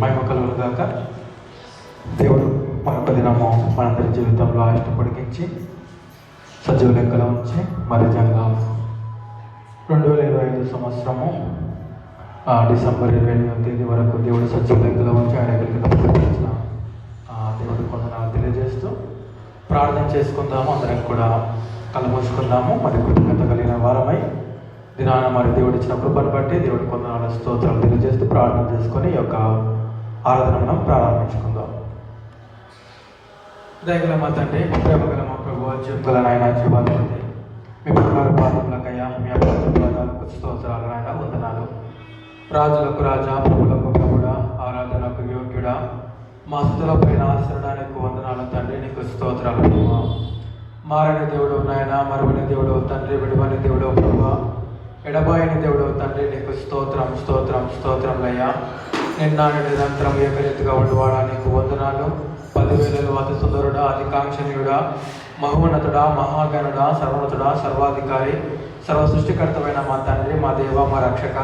మహిమ కలుగునుగాక. దేవుడు మరొక దినము మనందరి జీవితంలో ఆయుష్ను పొడిగించి సజీవ లెక్కలో ఉంచి మరి జంగా 2025 సంవత్సరము డిసెంబర్ 28వ తేదీ వరకు దేవుడు సజీవ లెక్కలో ఉంచి ఆయన కింద ప్రకటించిన దేవుడు కొందనాలు తెలియజేస్తూ ప్రార్థన చేసుకుందాము. అందరం కూడా కలమోసుకుందాము. మరి కృతజ్ఞత కలిగిన వారమై దినాన మరి దేవుడు ఇచ్చిన కృపను బట్టి దేవుడి కొందనాల స్తోత్రాలు తెలియజేస్తూ ప్రార్థన చేసుకొని ఈ యొక్క ఆరాధన మనం ప్రారంభించుకుందాం. దయగల మా తండ్రి, ప్రేమగల మా ప్రభు, జీవగల నాయన, జీవాధిపతి, మీ ప్రకార పాదములకయ్యా, మీ అపాదాలకు స్తోత్రాలు నాయన, వందనాలు. రాజులకు రాజా, ప్రభులకు ప్రభుడా, ఆరాధనకు యోగ్యుడా, మా స్థుతుల పైన ఆశ్రయడానికి వందనాలు తండ్రి, నీకు స్తోత్రాలు ప్రభు. మారని దేవుడు నాయన, మరువని దేవుడు తండ్రి, విడువని దేవుడు ప్రభు, ఎడబాయిని దేవుడు తండ్రి, నీకు స్తోత్రం స్తోత్రం స్తోత్రంలయ్యా. నిన్న నిరంతరం ఏకరీతిగా ఉండవాడా, నీకు వందనాలు. 10,000 అతి సుందరుడా, అతి కాంక్షణీయుడా, మహోన్నతుడా, మహాగణుడా, సర్వోన్నతుడా, సర్వాధికారి, సర్వ సృష్టికర్తమైన మా తండ్రి, మా దేవ, మా రక్షక,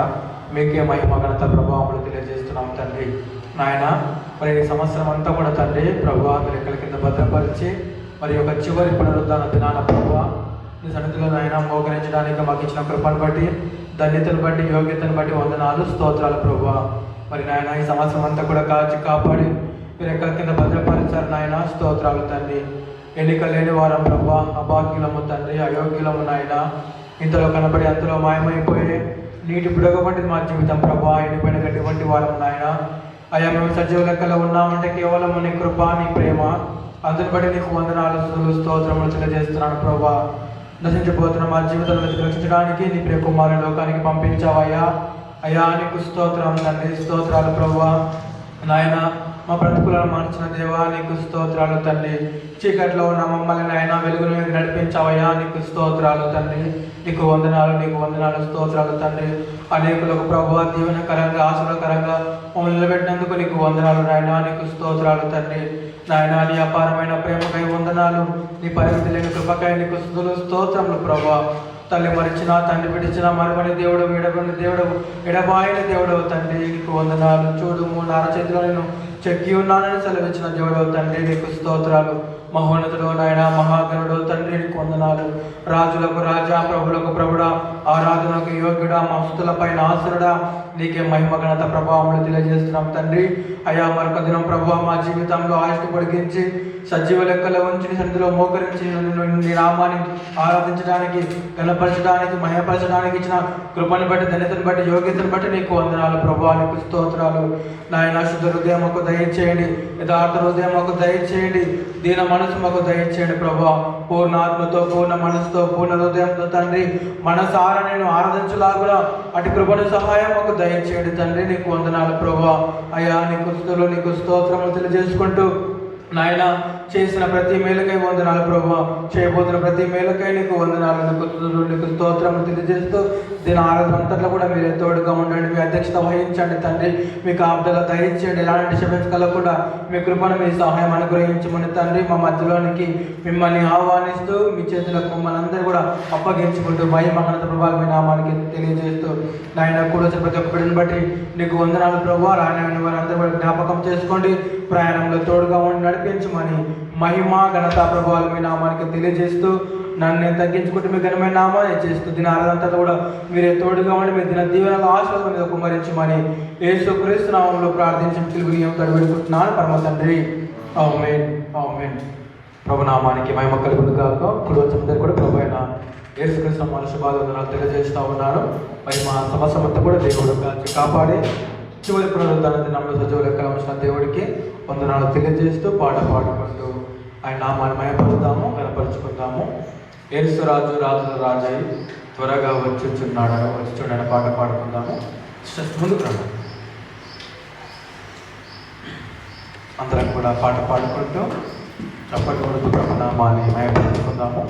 మీకే మహిమ ఘనత ప్రభావములు తెలియజేస్తున్నాం తండ్రి. నాయన మరి ఈ సంవత్సరం అంతా కూడా తండ్రి ప్రభావ లెక్కల కింద భద్రపరిచి మరి యొక్క చివరి పునరుద్ధాన దినాన ప్రభావ నీ సన్నిధిలో నాయన మోకరించడానికి మాకు ఇచ్చిన కృపను బట్టి, ధన్యతను బట్టి, యోగ్యతను బట్టి వందనాలు, స్తోత్రాలు ప్రభావ. మరి నాయన ఈ సంవత్సరం అంతా కూడా కాచి కాపాడి మీరు ఎక్కడి కింద భద్రపరిచారు నాయన, స్తోత్రాలు తండ్రి. ఎన్నిక లేని వారం ప్రభు, అభాగ్యులము తండ్రి, అయోగ్యులము నాయన, ఇంతలో కనబడి అంతలో మాయమైపోయే నీటి బుడగ వంటిది మా జీవితం ప్రభు, ఎండిపోయిన గట్టి వంటి వారం నాయన. అయ్యా మేము సజీవ లెక్కలో ఉన్నామంటే కేవలం నీ కృప, నీ ప్రేమ, అందుని బట్టి నీకు వందనాలు, స్తోత్రములు తెలియజేస్తున్నాను ప్రభు. నశించిపోతున్న మా జీవితంలో రక్షించడానికి నీ ప్రియ కుమారుని లోకానికి పంపించావయ్యా. అయ్యా నీకు స్తోత్రం తండ్రి, స్తోత్రాలు ప్రభు. నాయన మా బ్రతుకులను మార్చిన దేవా, నీకు స్తోత్రాలు తండ్రి. చీకట్లో ఉన్న మమ్మల్ని నాయన వెలుగును నడిపించావయ్యా, నీకు స్తోత్రాలు తండ్రి. నీకు వందనాలు, నీకు వందనాలు, స్తోత్రాలు తండ్రి. అనేకులకు ప్రభు దీవెనకరంగా, ఆశీర్వకరంగా మమ్మల్ని నిలబెట్టినందుకు నీకు వందనాలు నాయన, నీకు స్తోత్రాలు తండ్రి. నాయన నీ అపారమైన ప్రేమకై వందనాలు, నీ పరిమితి లేని కృపకై నీకు స్తుతులు, స్తోత్రములు ప్రభు. తల్లి మరిచిన, తండ్రి విడిచిన, మరవని దేవుడు, విడవని దేవుడు, ఎడబాయిన దేవుడు తండ్రి, నీకు వందనాలు. చూడుము నా చేతిలో నేను చెక్కి ఉన్నానని సెలవిచ్చిన దేవుడు తండ్రి, నీకు స్తోత్రాలు. మహోన్నతుడు నాయన, మహాగణుడు తండ్రి, నీకు వందనాలు. రాజులకు రాజా, ప్రభులకు ప్రభుడా, ఆరాధనకు యోగ్యుడా, మా స్తుతులపైన ఆసురుడా, నీకే మహిమ ఘనత ప్రభావములు తెలియజేస్తున్నాం తండ్రి. అయ్యా మరొక దినం ప్రభు మా జీవితంలో ఆయుష్ను పొడిగించి సజీవ లెక్కలో ఉంచి సన్నిధిలో మోకరించి నీ నామాన్ని ఆరాధించడానికి, గణపరచడానికి, మహిమపరచడానికి ఇచ్చిన కృపను బట్టి, ధన్యతను బట్టి, యోగ్యతను బట్టి నీకు వందనాలు ప్రభు, నీకు స్తోత్రాలు. నాయన శుద్ధ హృదయం మాకు దయచేయండి, యథార్థ హృదయం మాకు దయచేయండి, దీన మనసు మాకు దయచేయండి ప్రభు. పూర్ణ ఆత్మతో, పూర్ణ మనసుతో, పూర్ణ హృదయంతో తండ్రి మనసారా నేను ఆరాధించలాగునా అటు కృపను సహాయం మాకు దయచేయండి తండ్రి, నీకు వందనాలు ప్రభు. అయ్యా నీకు స్తుతులు, నీకు స్తోత్రములు తెలియజేసుకుంటూ నాయన చేసిన ప్రతి మేలుకై వందనాలు ప్రభు, చేయబోతున్న ప్రతి మేలుకై నీకు వందనాలు, నీకు స్తోత్రములు తెలియజేస్తూ దీని ఆరాధన అంతట్లో కూడా మీరే తోడుగా ఉండండి, మీ అధ్యక్షత వహించండి తండ్రి. మీకు ఆప్దగా దయచేయండి, ఎలాంటి డిస్టర్బెన్స్ కలగకుండా మీ కృపను, మీ సహాయం అనుగ్రహించమని తండ్రి మా మధ్యలోనికి మిమ్మల్ని ఆహ్వానిస్తూ మీ చేతులకు మమ్మల్ని అందరూ కూడా అప్పగించుకుంటూ మహిమ ఘనత ప్రభావం మీ నామానికి తెలియజేస్తూ నాయన కూడా ప్రతి ఒక్కడిని బట్టి నీకు వందనాలు ప్రభు. రాయన వారందరూ కూడా జ్ఞాపకం చేసుకోండి, ప్రయాణంలో తోడుగా ఉండి నడిపించమని మహిమ ఘనత ప్రభావాలు మీ నామానికి తెలియజేస్తూ నన్ను నేను తగ్గించుకుంటూ మీ ఘనమైన నామాన్ని చేస్తూ దీని ఆరాధనంతా కూడా మీరే తోడుగా ఉండి మీరు దిన దీవెనగా ఆశీర్వాదం మీద కుమ్మరించమని యేసుక్రీస్తు నామములో ప్రార్థించి తిరుగునియం తడిపెట్టుకుంటున్నాను పరమ తండ్రి. ఆమేన్, ఆమేన్. ప్రభు నామానికి మహిమ కలుగునుగాక. కుడి వచ్చేందరూ కూడా ప్రభు అయిన యేసుక్రీస్తు నామములో శుభావందనాలు తెలియజేస్తూ ఉన్నాను. మరి మా సమస్య అంతా కూడా దేవుడు కాపాడి చివరి పునరుద్ధాన దినంలో సజీవ లెక్కలో ఉంచిన దేవుడికి వందనాలు తెలియజేస్తూ పాట పాడుకుంటూ ఆయన నామాన్ని మయపరుద్దాము, కనపరుచుకుందాము. యేసు రాజు రాజుల రాజై త్వరగా వచ్చుచున్నాడని వచ్చి చూడని పాట పాడుకుందాము. ముందుకు రండి. అందరం కూడా పాట పాడుకుంటూ చప్పటి కొడుతూ ప్రభు నామాన్ని మయపరుచుకుందాము.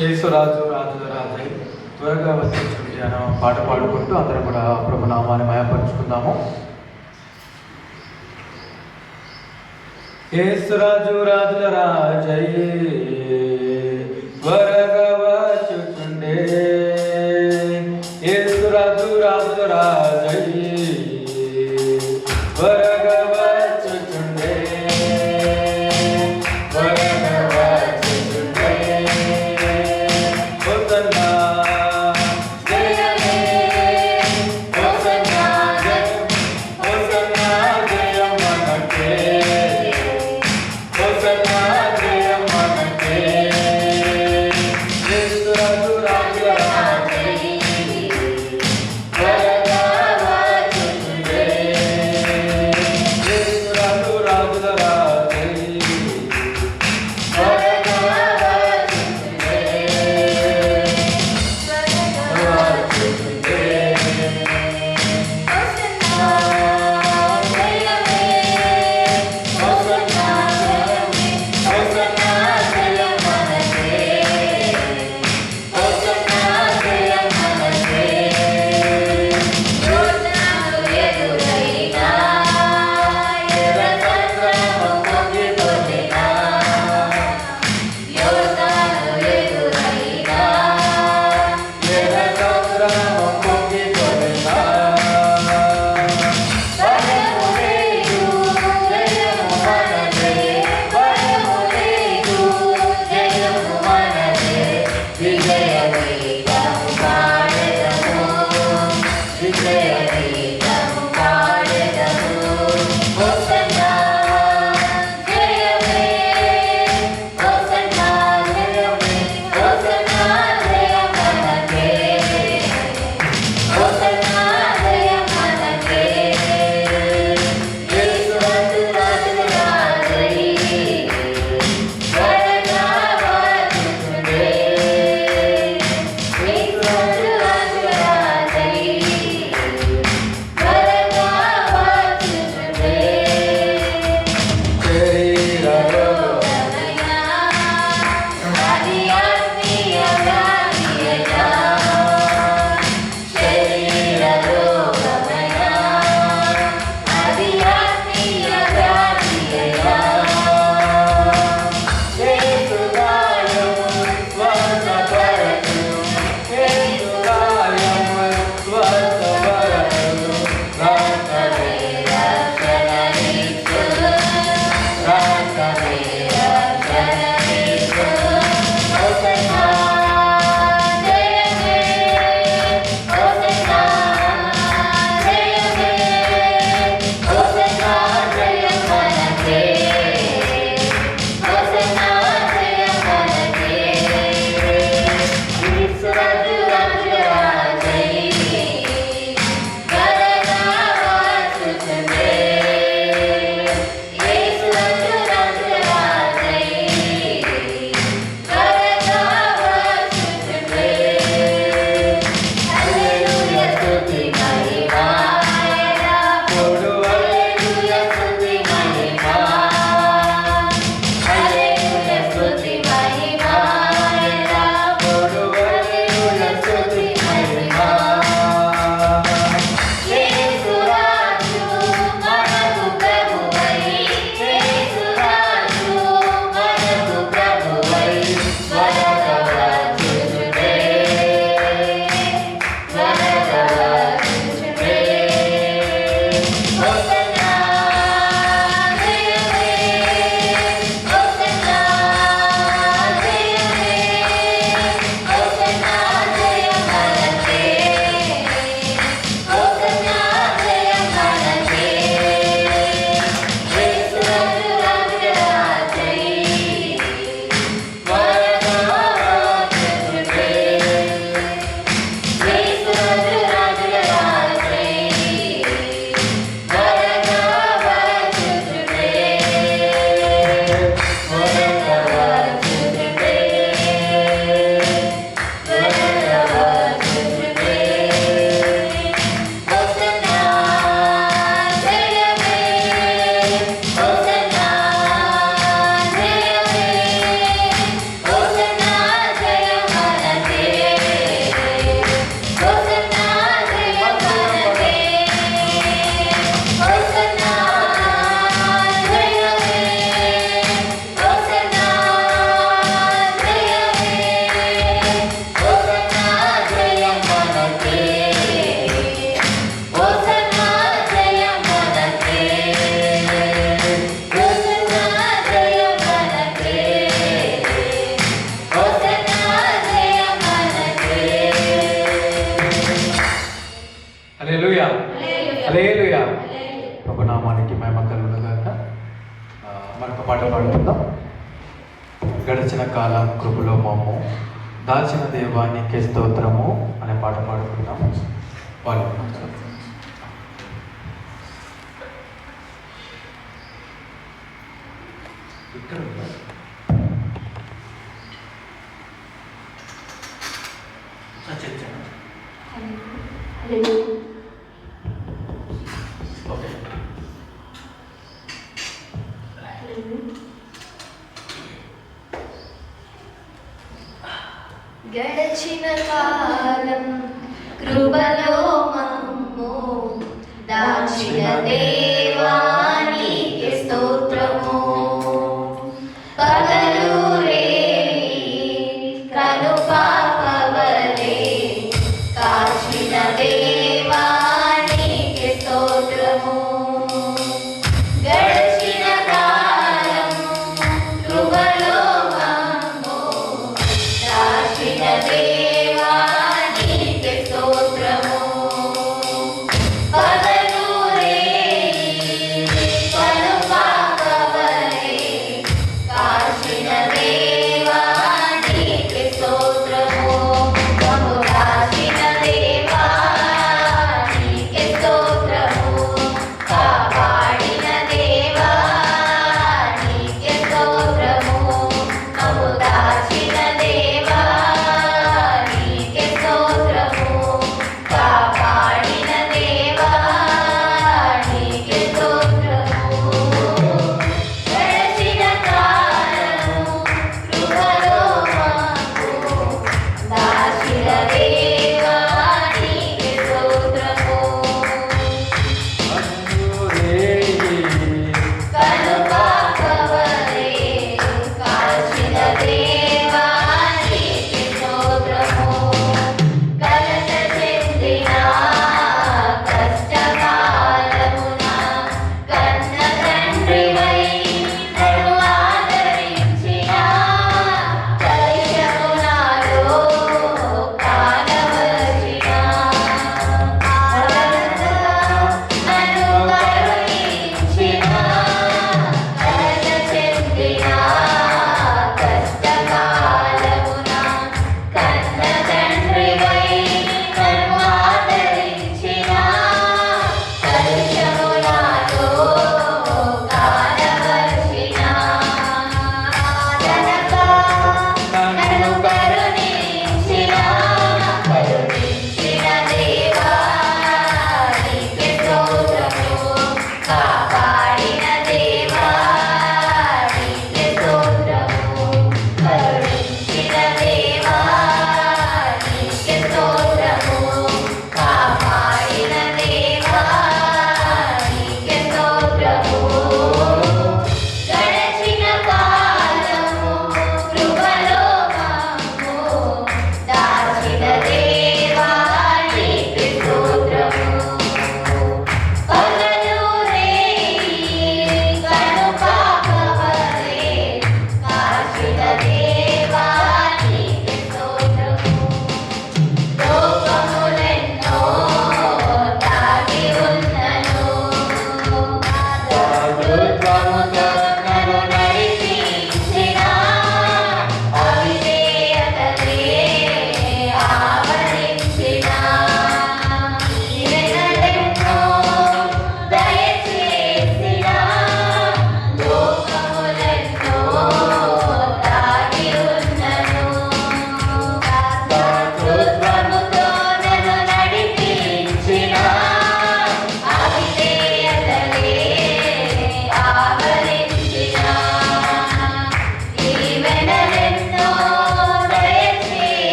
యేసు రాజు రాజుల రాజై త్వరగా వచ్చి అనే పాట పాడుకుంటూ అందరం కూడా ప్రభు నామాన్ని మయపరుచుకుందాము. యేసురాజు రాజుల రాజయ్యే త్వరగా వచ్చుచుండే యేసురాజు రాజుల రాజయ్యే త్వరగా వచ్చుచుండే త్వరగా వచ్చుచుండే హోసన్నా జయమే హోసన్నా జయం హోసన్నా జయం మనకే హోసన్నా జయం మనకే యేసురాజు రాజుల రాజయ్యే త్వరగా వచ్చుచుండే ప్రభునామానికి మహిమ కలుగునుగాక. మరొక పాట పాడుకుందాం. గడిచిన కాలం కృపలో మమ్ము దాచిన దేవానికి స్తోత్రము అనే పాట పాడుకుందాము. వాళ్ళు ఇక్కడ ఓకే. గడచిన కాలం కృపలో మమ్ము దాచిన దేవానికి స్తోత్రము. పగలు రేయి కను పాపవలే కాచిన దేవానికి స్తోత్రము. గడచిన కాలం కృపలో మమ్ము దాచిన దేవానికి స్తోత్రము. పగలు రేయి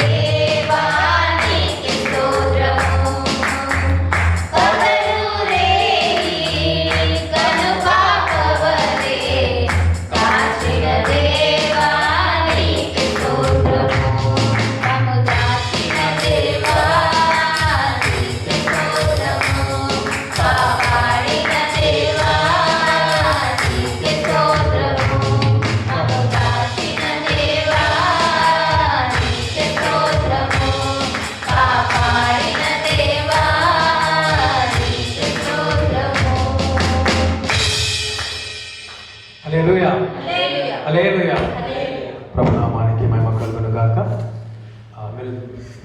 దేవా నీకే స్తోత్రము. పగలు రేయి కనుపాపవలె కాచిన దేవా నీకే స్తోత్రము. మమ్ము దాచిన దేవా నీకే స్తోత్రము. కాపాడిన దేవా నీకే స్తోత్రము. మమ్ము దాచిన దేవా నీకే స్తోత్రము. కాపాడిన దేవా నీకే స్తోత్రము. హల్లెలూయా హల్లెలూయా. హల్లెలూయా. హల్లెలూయా. ప్రభునామానికి మహిమ కలుగును గాక. మీరు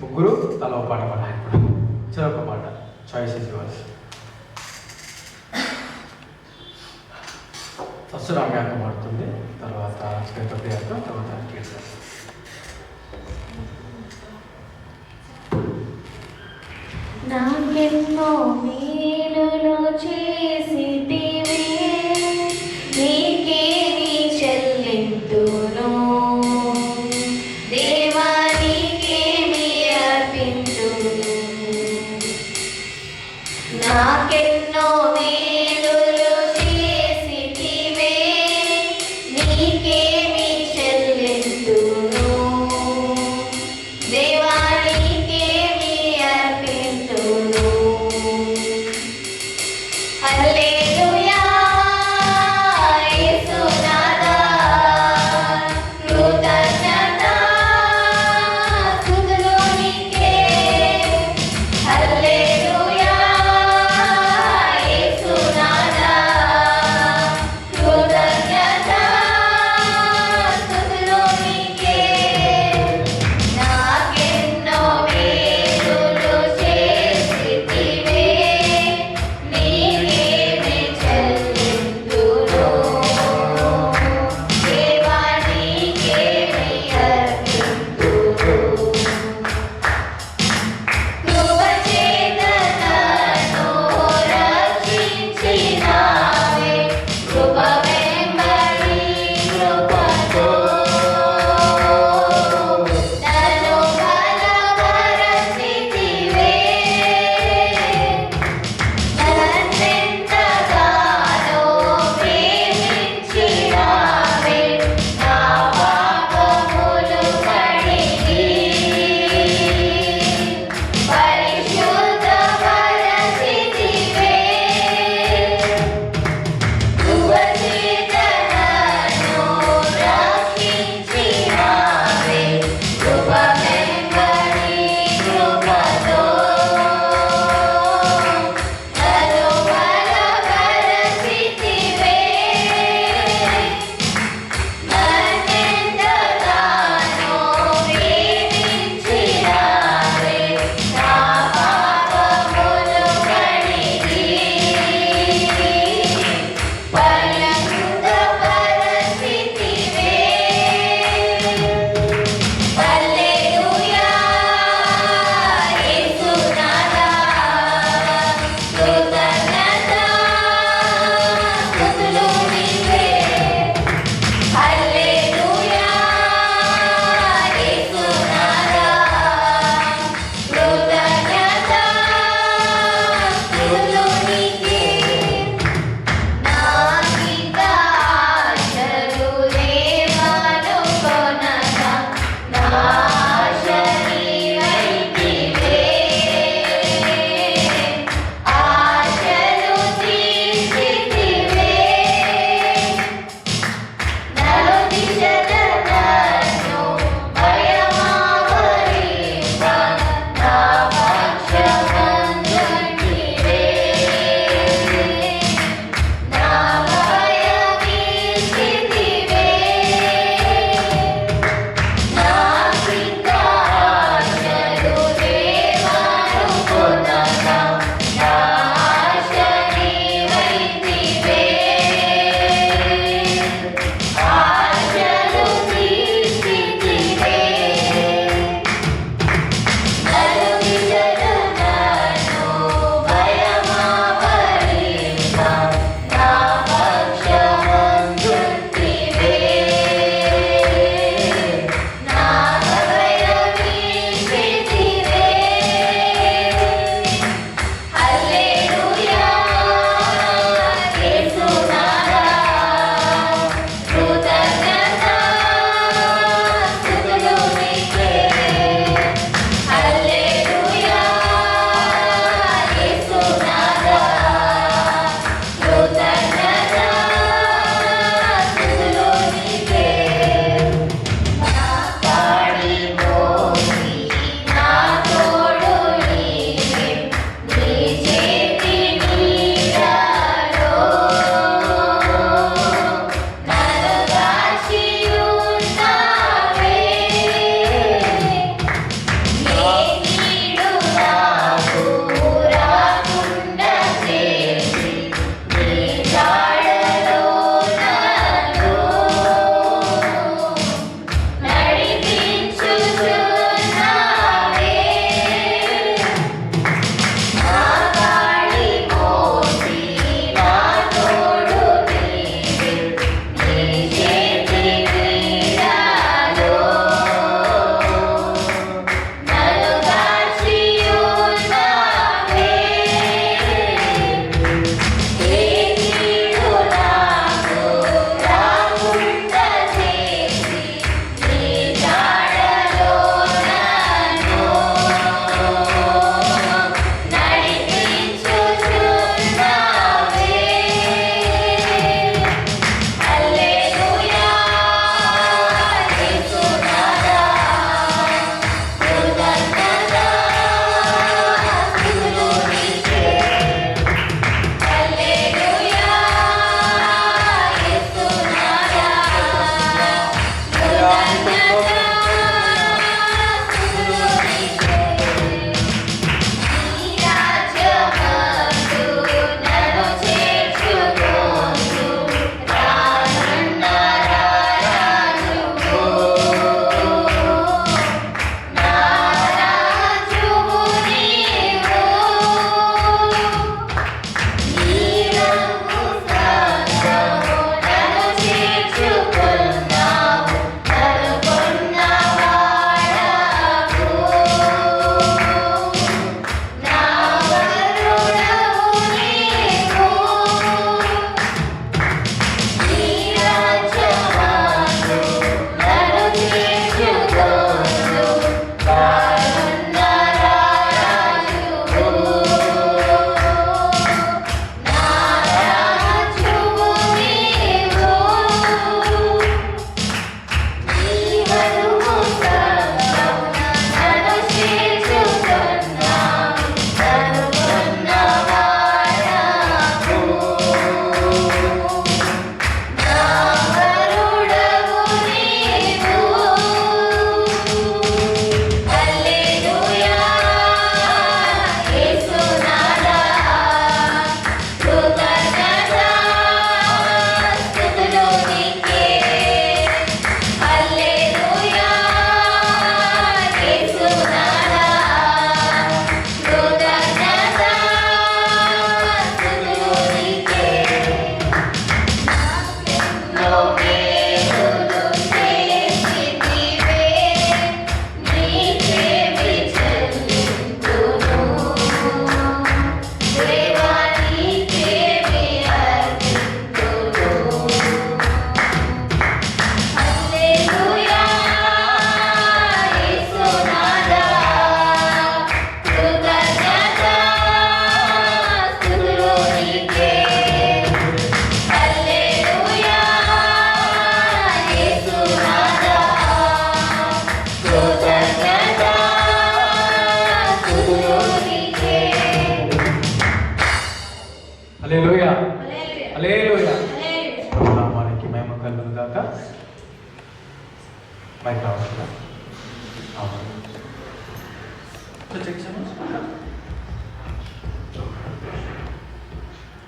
ముగ్గురు తల ఒక పాట పాడాలి. చెరొక పాట. Choice is yours. ఫస్ట్ రామ్యాక పాడుతుంది, తర్వాత శ్వేతప్రియాక, తర్వాత కీర్తన. నాకెన్నో మేలులు చేసితివి, నీకేమి చెల్లింతును. దేవా నీకేమి అర్పింతును. నాకెన్నో మేలులు చేసితివే, నీకేమి చెల్లింతును. దేవా నీకేమి అర్పింతును.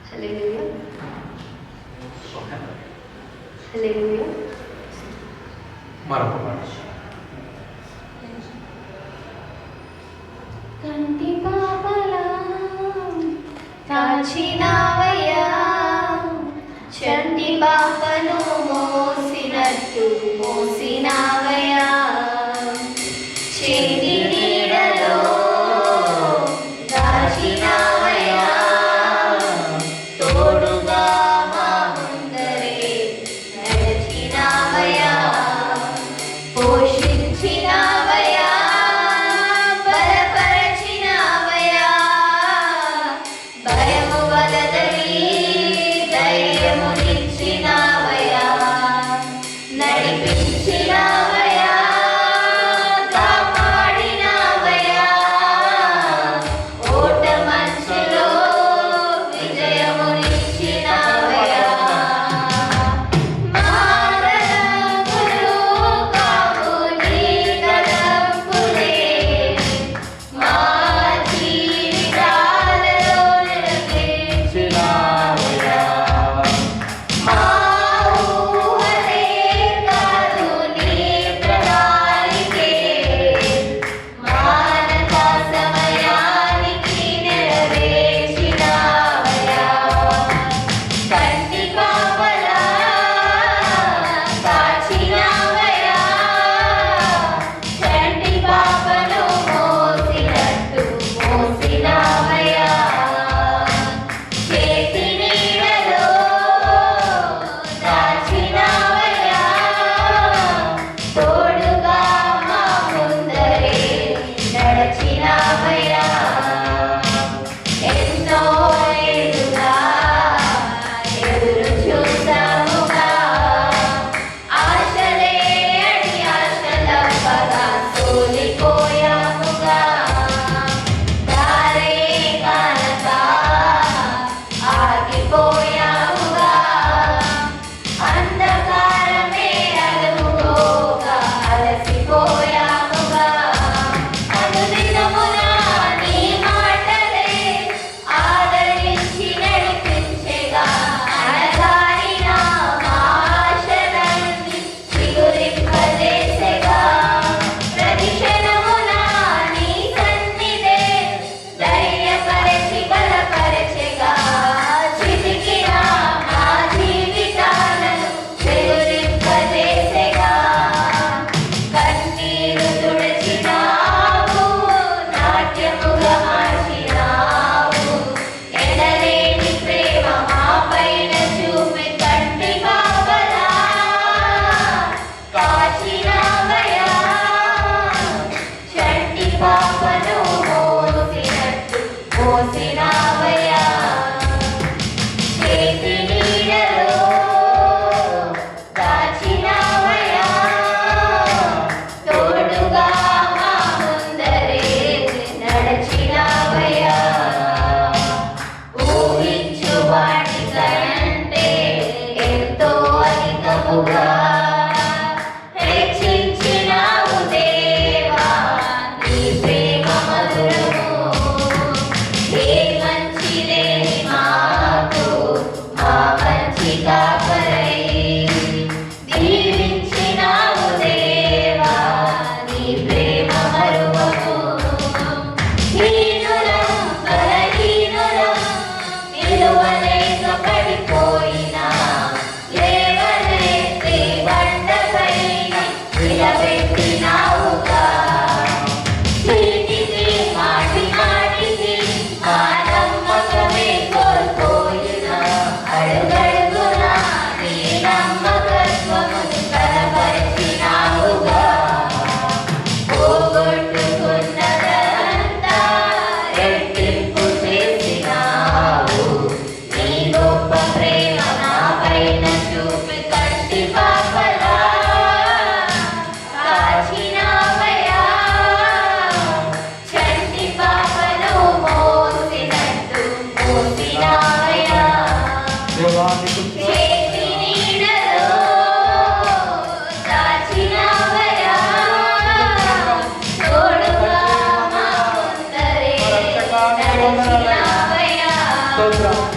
హల్లెలూయా హల్లెలూయా. మరొక మాట. కంటి పాపలా కాచినావయ్యా, చంటి పాపను మోసినట్టు మోసినావయ్యా, చేతి నీడలో దాచినావయ్యా, తోడుగా మా ముందరే నడిచినావయ్యా, పోషించినావయ్యా, బలపరచినావయ్యా, భయము వలద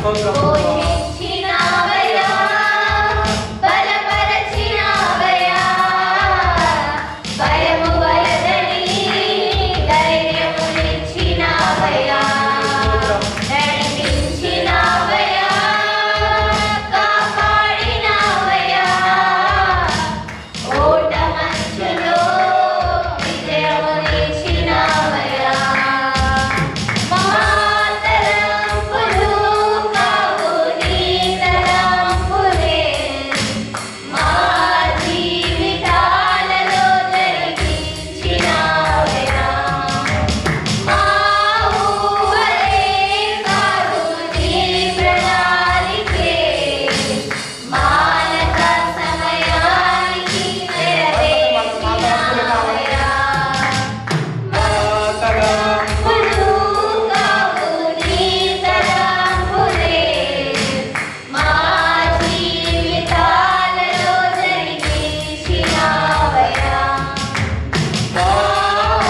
స్తోత్రం పోషించినావయ్యా, బలపరచినావయ్యా, భయము వలదని ధైర్యమునిచ్చినావయ్యా, నడిపించినావయ్యా, కాపాడినావయ్యా, ఓటమంచులో విజయమునిచ్చినావయ్యా. మా తలంపులు కావు నీ తలంపులే, మా జీవితాలలో జరిగించినావయ్యా. మా ఊహలే కాదు నీ ప్రణాళికే, మానక సమయానికి నెరవేర్చినావయ్యా. మా తలంపులు కావు నీ తలంపులే, మా జీవితాలలో జరిగించినావయ్యా. మా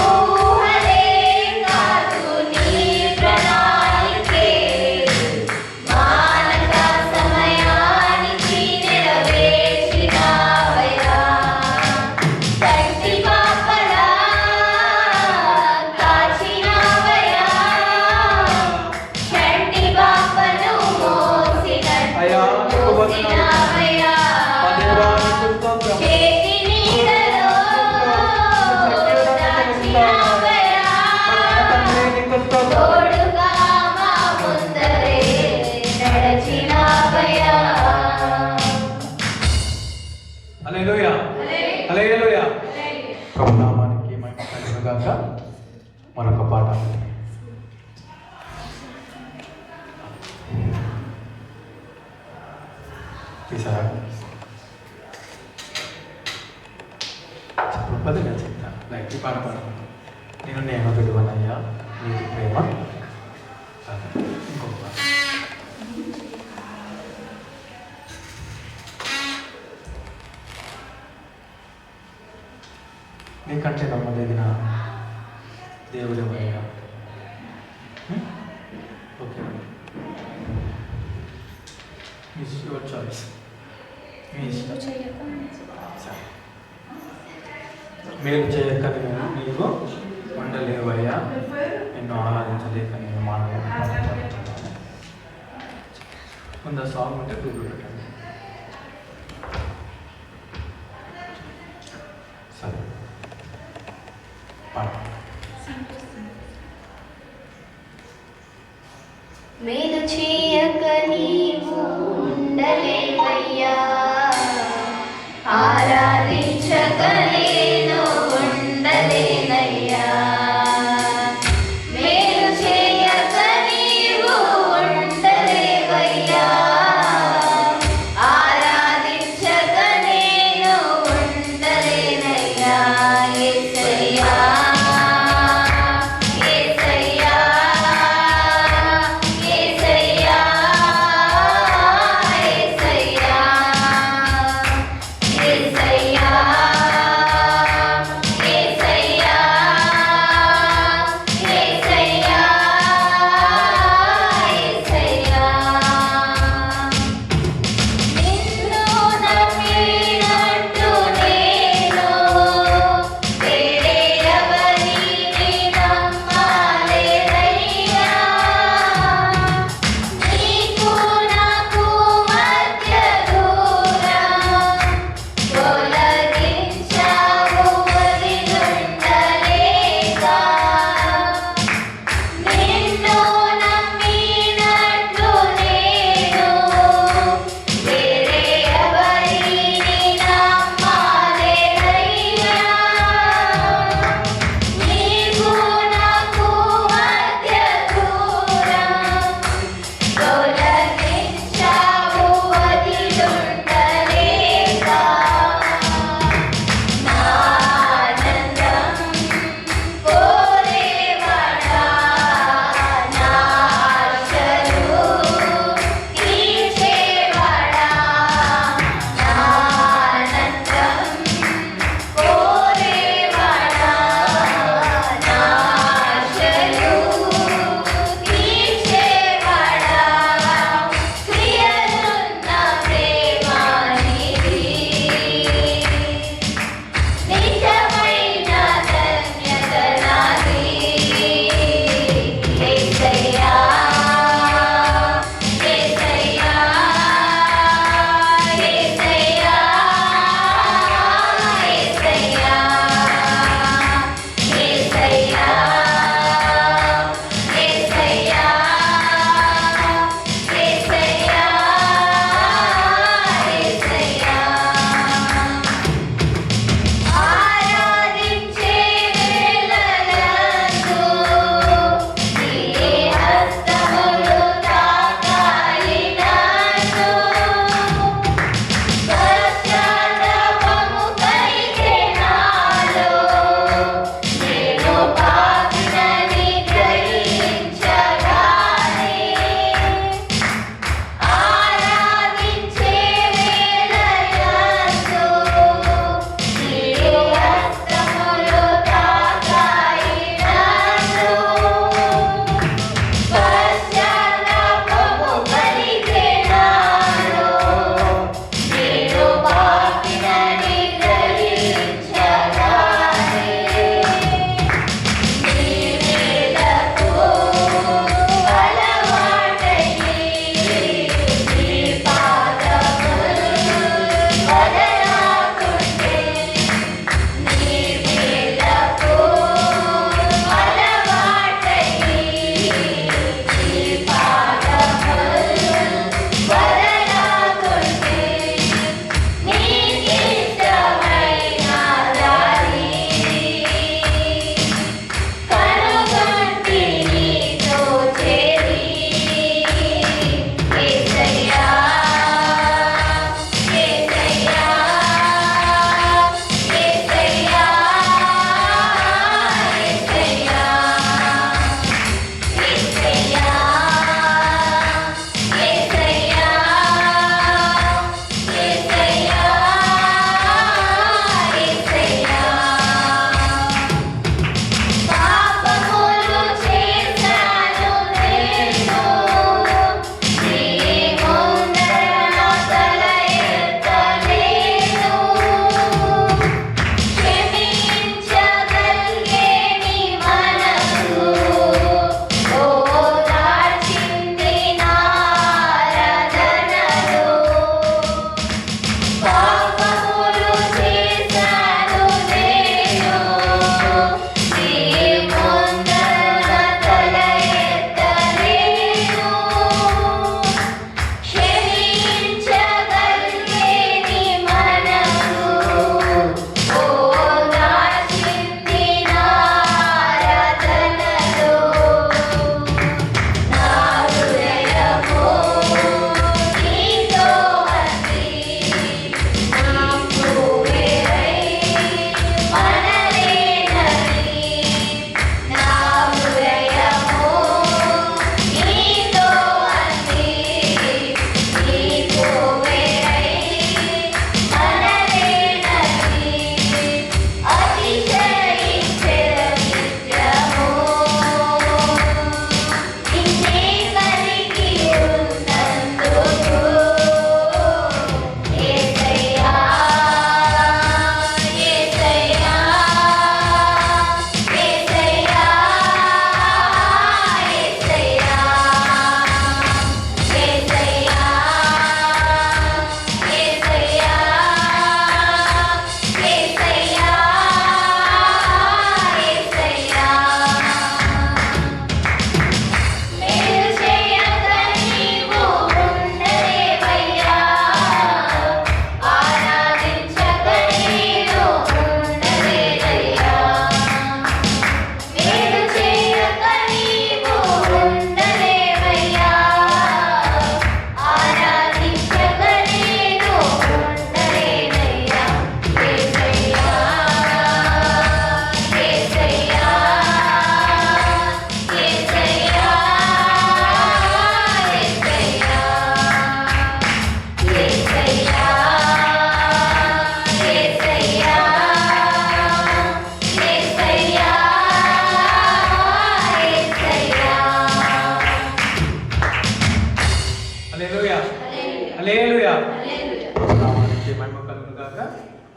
ఊహలే కాదు నీ ప్రణాళికే, మానక సమయానికి నెరవేర్చినావయ్యా. కంటి పాపలా కాచినావయ్యా, చంటి పాపను అయ్యా, నీకు వందనాలు. మోసినావయ్యా. మా దేవా, నీకు స్తోత్రం. చేతి నీడలో దాచినావయ్యా, మా తండ్రి, నీకు స్తోత్రం. తోడుగా మా ముందరే నడచినావయ్యా. హల్లెలూయా హల్లెలూయా. ప్రభు నామానికి మహిమ కలుగును గాక. మరొక పాట తీసారా? పదిగా చెప్తా లైక్ ఈ పాట పాడను. నేను విడువనయ్యా నీకు ప్రేమ. ఇంకొక పాట. నీకంటే నమ్మదగిన దేవుడు ఎవరయ్యా? ఓకే, ఇట్స్ యువర్ చాయిస్, మీ ఇష్టం. సరే. మేలు చేయక నేను నీవు ఉండలేవయ్యా, నిన్ను ఆరాధించలేక నేను మానవ. ముందు సాంగ్ ఉంటే దూరం పెట్టండి. సరే పాట. మేలు చేయక నీవు ఉండలేవయ్యా, ఆరాధించక నేను ఉండలేనయ్యా. మేలు చేయక నీవు ఉండలేవయ్యా, ఆరాధించక నేను ఉండలేనయ్యా. యేసయ్యా యేసయ్యా యేసయ్యా యేసయ్యా యేసయ్యా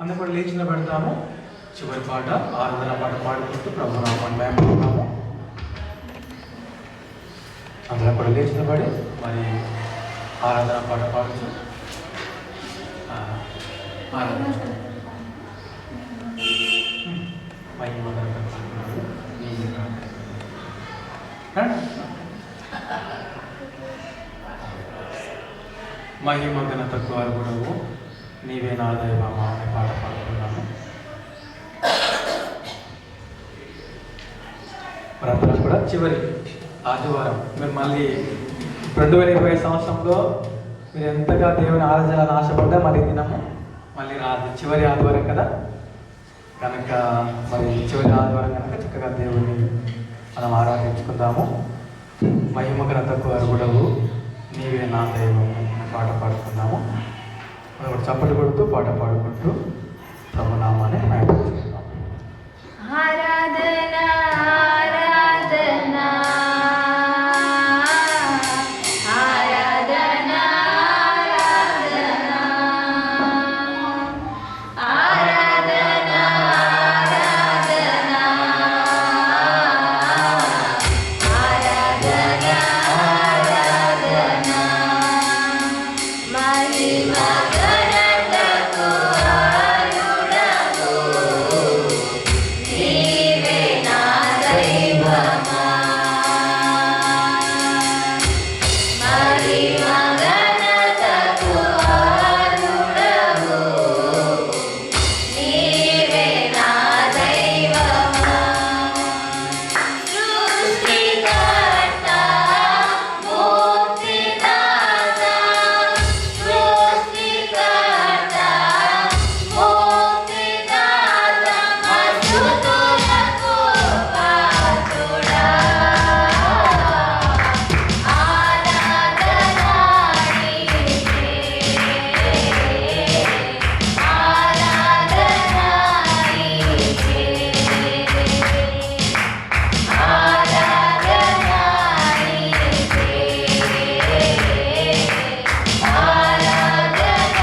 అందరూ కూడా లేచి నిలబెడతాము. చివరి పాట ఆరాధన పాట పాడుకుంటూ ప్రభు నామాన్ని మహిమపడతాము. అందరూ కూడా లేచి నిలబడి మరి ఆరాధన పాట పాడుతూ ఆరాధించాలి. మహిమ ఘనతకు అర్హుడవు నీవే నా దైవమా అనే పాట పాడుతున్నాను. మనందరం కూడా చివరి ఆదివారం మీరు మళ్ళీ 2020 సంవత్సరంలో మీరు ఎంతగా దేవుని ఆరాధించాలని ఆశపడ్డా మరి దినము మళ్ళీ రాదు, చివరి ఆదివారం కదా కనుక మరి చివరి ఆదివారం కనుక చక్కగా దేవుని మనం ఆరాధించుకుందాము. మహిమ ఘనతకు అర్హుడవు నీవే నా దైవము పాట పాడుకుందాము. మనం కూడా చప్పట్లు కొడుతూ పాట పాడుకుంటూ ప్రభునామాన్ని మహిమపరుచుకుందాం. ఆరాధన ఆరాధన ఆరాధన ఆరాధన ఆరాధన ఆరాధన ఆరాధన మహిమ ఘనతకు అర్హుడవు నీవే నా దైవమా మహిమ ఘనతకు అర్హుడవు నీవే నా దైవమా సృష్టికర్త ముక్తిదాత సృష్టికర్త ముక్తిదాత అద్భుతులకు పాత్రుడా ఆరాధన నీకే ఆరాధన నీకే ఆరాధన నీకే ఆరాధన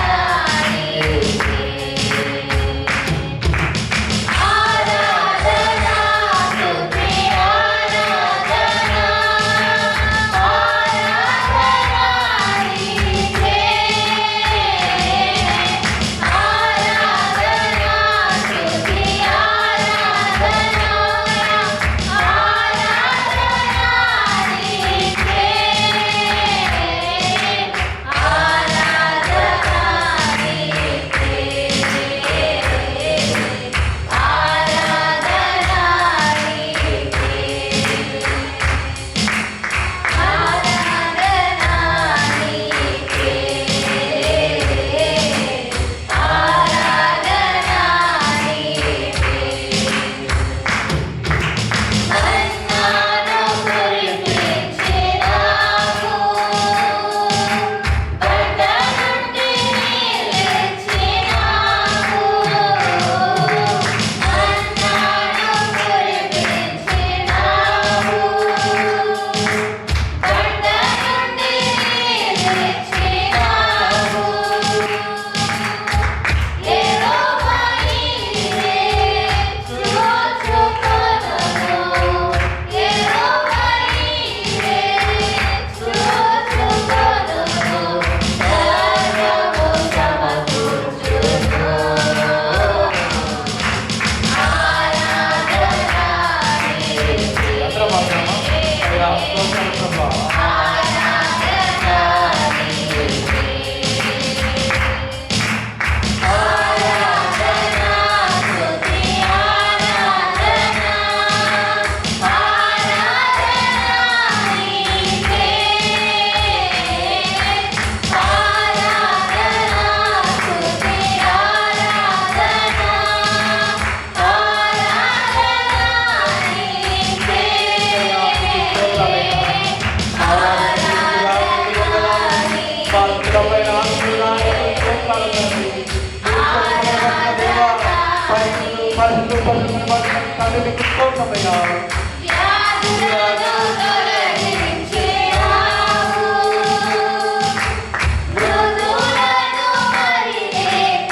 మృదులను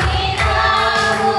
మరిలేకినావు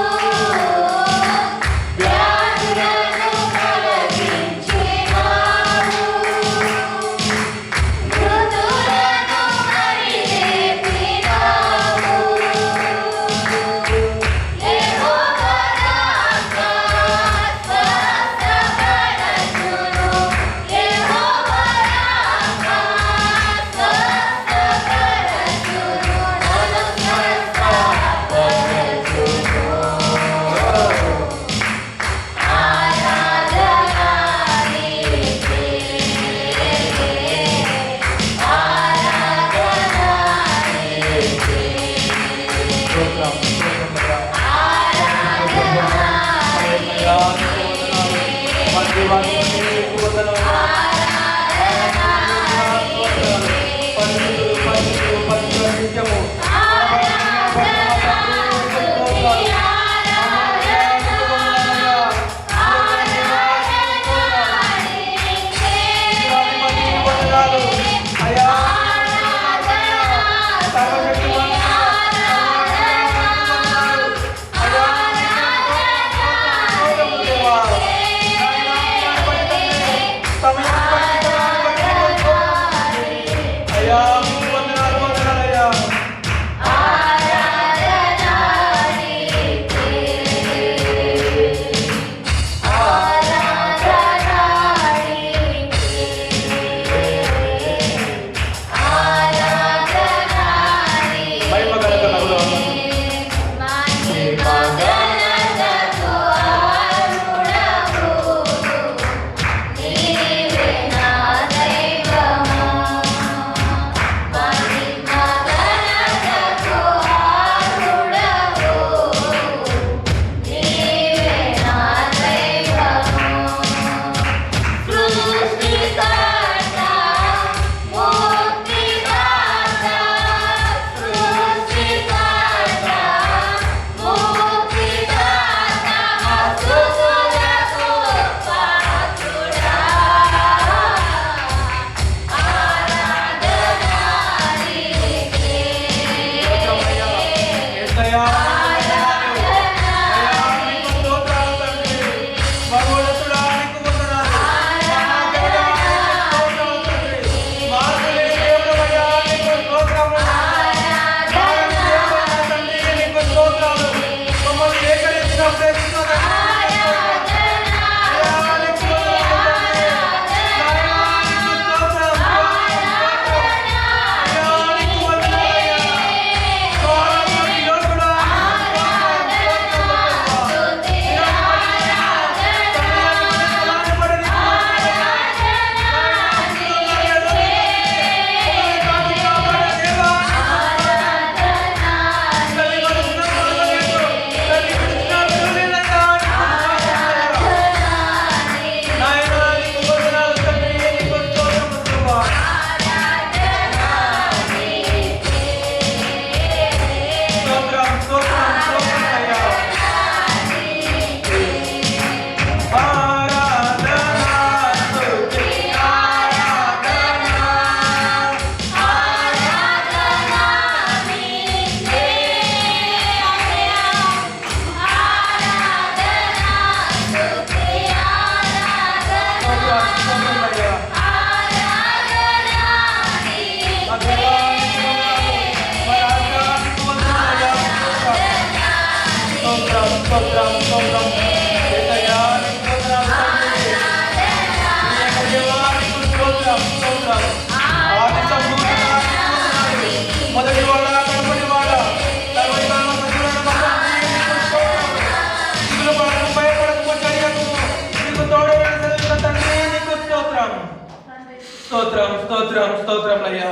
స్తోత్రం స్తోత్రం స్తోత్రం అయ్యా.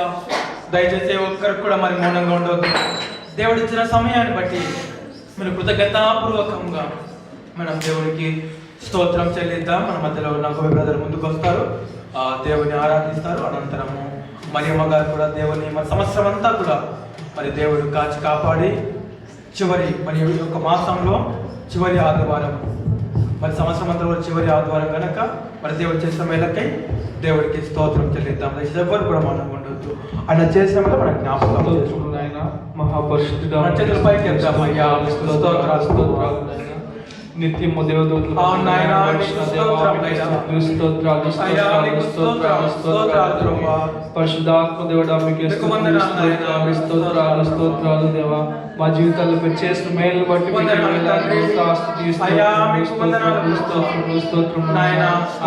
దయచేసి ఒక్కరికి కూడా మరి మౌనంగా ఉండవద్దు. దేవుడు ఇచ్చిన సమయాన్ని బట్టి మీరు కృతజ్ఞతాపూర్వకంగా మనం దేవునికి స్తోత్రం చెల్లిద్దాం. మన మధ్యలో ఉన్న గోపి బ్రదర్ ముందుకు వస్తారు, దేవుని ఆరాధిస్తారు. అనంతరము మరియమ్మ గారు కూడా దేవుని మన సంవత్సరం అంతా కూడా మరి దేవుడు కాచి కాపాడి చివరి మరి ఈ యొక్క మాసంలో చివరి ఆదివారం మరి సంవత్సరం అంతా కూడా చివరి ఆదివారం కనుక మరి దేవుడు చేసిన మేలకై దేవుడికి స్తోత్రం చెల్లిద్దాం. ఎవరు కూడా మనం ఉండొద్దు. ఆయన చేసిన వల్ల మనం జ్ఞాపకం చేసుకుంటున్నాం. ఆయన మహాపరిశుద్ధుడు మన చేతుల పైకి వెళ్తాం. అయ్యా స్తోత్రాలు స్తోత్రాలు నిత్యము దేవదూతలు పరిశుద్ధాత్మ దేవుడా మీకు స్తోత్రాలు స్తోత్రాలు దేవా. మా జీవితాల్లో మీరు చేసిన మేలు బట్టి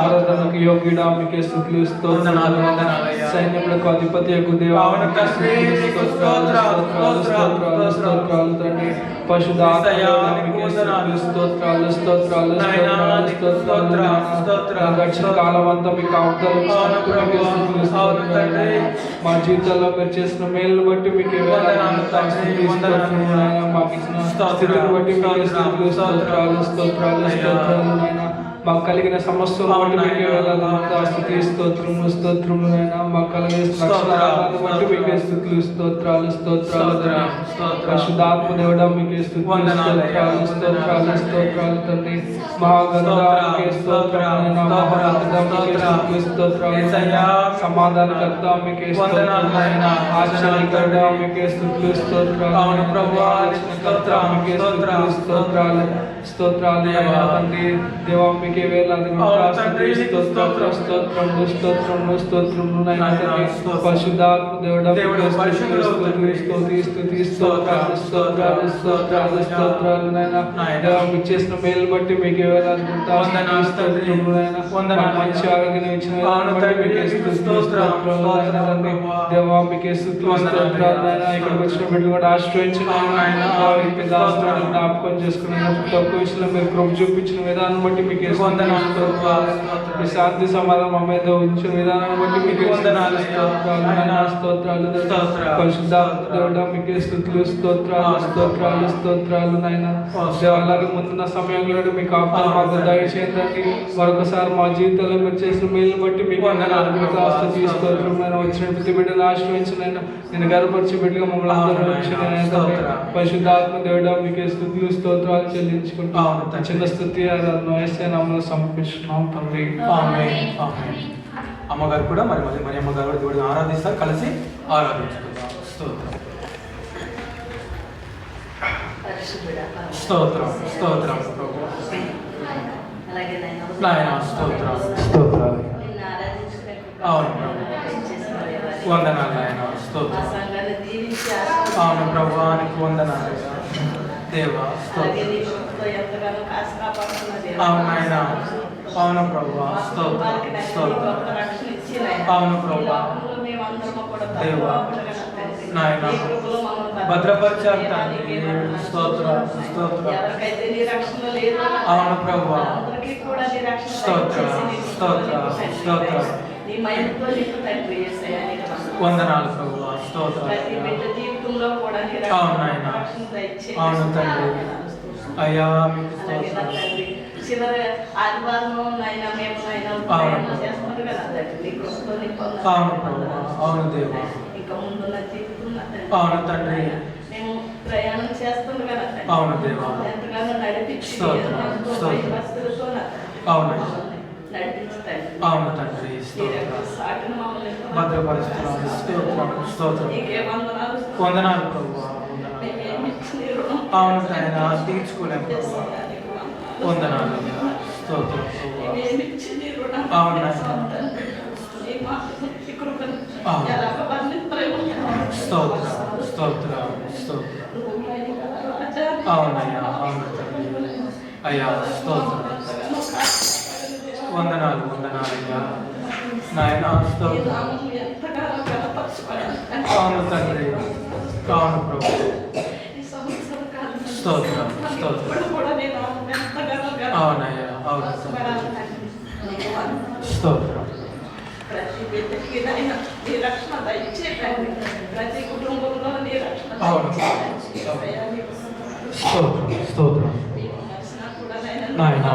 ఆరాధనకు యోగ్యుడా మీకే స్తుతులు స్తోత్రాలు. సైన్యములకు అధిపతి యొక్క దేవా స్తోత్రాలు తండ్రి. పరిశుద్ధాత్మ స్తోత్రాలు స్తోత్రాలు గడిచిన కాలం అంతా మీకు మా జీవితాల్లో మీరు చేసిన మేలు బట్టి మీకు మాకు ఇచ్చిన స్థితిని బట్టి స్తోత్రాలు స్తోత్రాలు స్తోత్రాలు నాయన. మాకు కలిగిన సమస్యలు బట్టి మీకే వేలాది స్థుతి స్తోత్రము స్తోత్రము నాయన. మాకు కలిగిన రక్షణాలను బట్టి మీకే స్థుతులు స్తోత్రాలు స్తోత్రాలు పరిశుద్ధాత్మ దేవుడా మీకే స్తోత్రాలు స్తోత్రాలు స్తోత్రాలు తండ్రి. మహాగణానికి స్తోత్రాలు స్తోత్రాలు సమాధానకర్త మీకే స్తోత్రాలు ఆశ్చర్యకర్త మీకే స్తోత్రాలు స్తోత్రాలు స్తోత్రాలు తండ్రి. దేవా మీకే వేలాది స్తోత్రము స్తోత్రము స్తోత్రము స్తోత్రము పరిశుద్ధాత్మ దేవుడా స్తుతి స్తోత్రాలు స్తోత్రాలు స్తోత్రాలు స్తోత్రాలు నాయనా. దేవా మీకు చేసిన మేలు బట్టి మీకు వేలాది మంచి ఆరోగ్యం ఇచ్చిన దేవా మీకే స్తోత్రాలు నాయనా. ఇక్కడికి వచ్చిన బిడ్డలు కూడా ఆశ్రయించిన జ్ఞాపకం చేసుకుని తక్కువ విషయంలో మీరు కృప చూపించిన విధానం బట్టి మీకు మీ శాంతి సమాధానం మా మీద ఉంచిన విధానం బట్టి మీకు స్తోత్రాలు పరిశుద్ధాత్మ దేవుడా మీకే స్తుతులు స్తోత్రాలు స్తోత్రాలు స్తోత్రాలు నాయన. అలాగే ముందున్న సమయంలో మీకు ఆప్తం మాకు దయచేయండి. మరొకసారి మా జీవితంలో మీరు చేసిన మేలు బట్టి మీకు స్తోత్రం. వచ్చిన ప్రతి బిడ్డను ఆశ్రయించిన నేను గర్వపరిచి బిడ్డగా మమ్మల్ని అందరూ పరిశుద్ధాత్మ దేవుడా మీకే స్తుతులు స్తోత్రాలు చెల్లించుకుంటాం. చిన్న స్తుతి నామములో సమర్పిస్తున్నాం తండ్రి. అమ్మగారు కూడా మరి మరి అమ్మగారు కూడా దేవుడిని ఆరాధిస్తారు. కలిసి ఆరాధించుకుంటాం. స్తోత్రం స్తోత్రం స్తోత్రం నాయన స్తోత్రం స్తోత్రాలు. అవును వందనాలు నాయన స్తోత్రం. అవును ప్రభువానికి వందనాలు దేవా స్తోత్రం. అవును నాయన అవును ప్రభువా స్తోత్రం స్తోత్రం. అవును ప్రభువా దేవా నాయన భద్రపరిచారు తండ్రి. స్తోత్రం స్తోత్రం. అవును ప్రభువా స్తోత్రం స్తోత్రం స్తోత్రం. వందనాలు ప్రభువా స్తోత్రం. అవును నాయన అవును తండ్రి. అయ్యా మీకు స్తోత్రం. అవును ప్రభువా అవును దేవా అవును తండ్రి. ప్రయాణం చేస్తుంది కదా అవును దేవా ఎంతగానో నడిపించి అవును నడిపిస్తాడు. అవును తండ్రి భద్రపరుస్తున్నాను. స్తోత్రం స్తోత్రం. వందనాలు ప్రభువా అవును నాయన తీర్చుకోలేము ప్రభువా. వందనాలు స్తోత్రం ప్రభువా. అవును నాయన స్తోత్రం స్తోత్రం స్తోత్రం. అవునయ్యా అవును తండ్రి. అయ్యా స్తోత్రం. వందనాలు వందనాలు అయ్యా నాయన స్తోత్రం. అవును తండ్రి అవును ప్రభు స్తోత్రం స్తోత్రం. అవునయ్యా అవును స్తోత్రం. ప్రతి బిడ్డకి నాయన నీ రక్షణ దయచేయండి. ప్రతి కుటుంబంలో నీ రక్షణ అవును. దయచేయండి. నీకు వందనాలు. స్తోత్రం స్తోత్రం నీకు మరిచినా కూడా నాయన నాయన,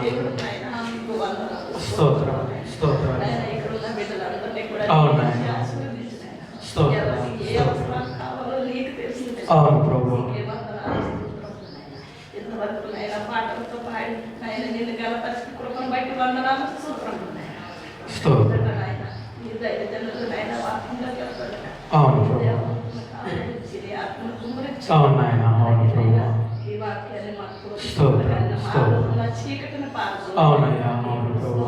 దేవుడు నాయన నీకు వందనాలు. స్తోత్రం స్తోత్రం నాయన ఇక్కడ ఉన్న బిడ్డలందరినీ కూడా అవును నీవు నాయన. ఆశీర్వదించు నాయన. స్తోత్రం. ఎవరికి ఏ అవసరాలు కావాలో నీకు తెలిసింది. అవును ప్రభు. నీకే వందనాలు, స్తోత్రములు నాయన. ఇంతవరకు నాయన పాటలతో పాడి నాయన నిన్ను గలపరిచిన కృపను బట్టి వందనాలు, స్తోత్రములు నాయన. స్తోత్రం. నాయన నీ దైవజనులు నాయన వాక్యంలోకి వస్తాడు నాయన. అవును ప్రభు. ఆదరించి నీ ఆత్మను కుమ్మరించి అవును నాయన, అవును ప్రభు. ఈ వాక్యాన్ని మాకు స్తోత్రం, స్తోత్రం. మా చీకటిని పారదు. అవునయ్యా, అవును ప్రభు.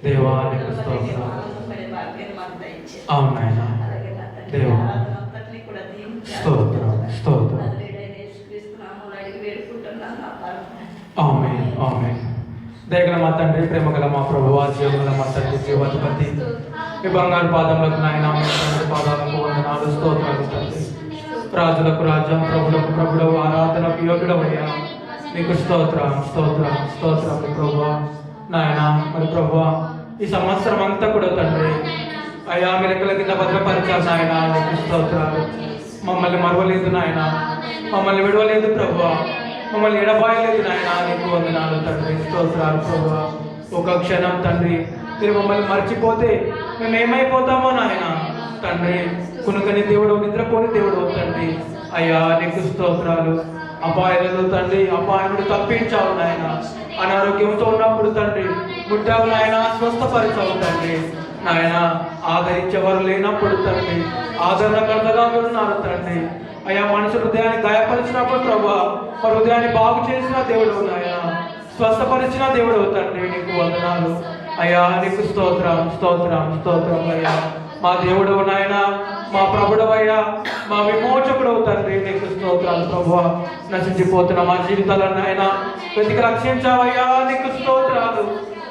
దేవా, నీకు స్తోత్రం. ఆనందపడే భాగ్యాన్ని మాకు దయచేయండి. అవును నాయన. అలాగే నా తండ్రి దేవా. ఆరాధన అంతటినీ కూడా దీవించి స్తోత్రం, స్తోత్రం. నజరేయుడైన యేసుక్రీస్తు నామములో అడిగి వేడుకుంటున్నాను నా పరమ. ఆమేన్, ఆమేన్. దయగల మా తండ్రి, ప్రేమ గల మా ప్రభువా, జీవగల మా తండ్రి, జీవాధిపతి, మీ బంగారు పాదములకు నాయన, మీ తండ్రి పాదాలకు వందనాలు, స్తోత్రాలు తండ్రి. రాజులకు రాజా, ప్రభులకు ప్రభుడవు, ఆరాధనకు యోగుడవయ్యా, నీకు స్తోత్రం స్తోత్రం స్తోత్రం ప్రభువా. నాయన మరి ప్రభువా, ఈ సంవత్సరం అంతా కూడా తండ్రి అయ్యా మీ రెక్కల కింద భద్రపరిచారు నాయన, నీకు స్తోత్రాలు. మమ్మల్ని మరవలేదు నాయన, మమ్మల్ని విడవలేదు ప్రభువా, మమ్మల్ని ఎడబాయలేదు నాయన, నీకు వందనాలు తండ్రి, స్తోత్రాలు ప్రభువా. ఒక క్షణం తండ్రి మీరు మమ్మల్ని మర్చిపోతే మేము ఏమైపోతామో నాయన తండ్రి. కునుకని దేవుడు, నిద్రపోని దేవుడు తండ్రి. అయ్యా నీకు స్తోత్రాలు. అపాయాలలో తండ్రి అపాయముడు తప్పించావు నాయన. అనారోగ్యంతో ఉన్నప్పుడు తండ్రి ముట్టావు నాయన, స్వస్థపరిచావు తండ్రి. నాయన ఆదరించేవారు లేనప్పుడు తండ్రి ఆదరణకర్తగా ఉన్నారు తండ్రి. అయ్యా మనుషు హృదయాన్ని గాయపరిచినప్పుడు ప్రభా వారి హృదయాన్ని బాగు చేసిన దేవుడు నాయన, స్వస్థపరిచిన దేవుడు తండ్రి, నీకు వందనాలు. అయ్యా నీకు స్తోత్రం స్తోత్రం స్తోత్రం. అయ్యా మా దేవుడు నాయన, మా ప్రభుడవయ్యా, మా విమోచకుడు తండ్రి, నీకు స్తోత్రాలు ప్రభువా. నశించిపోతున్న మా జీవితాలను నాయన వెతికి రక్షించావయ్యా, నీకు స్తోత్రాలు.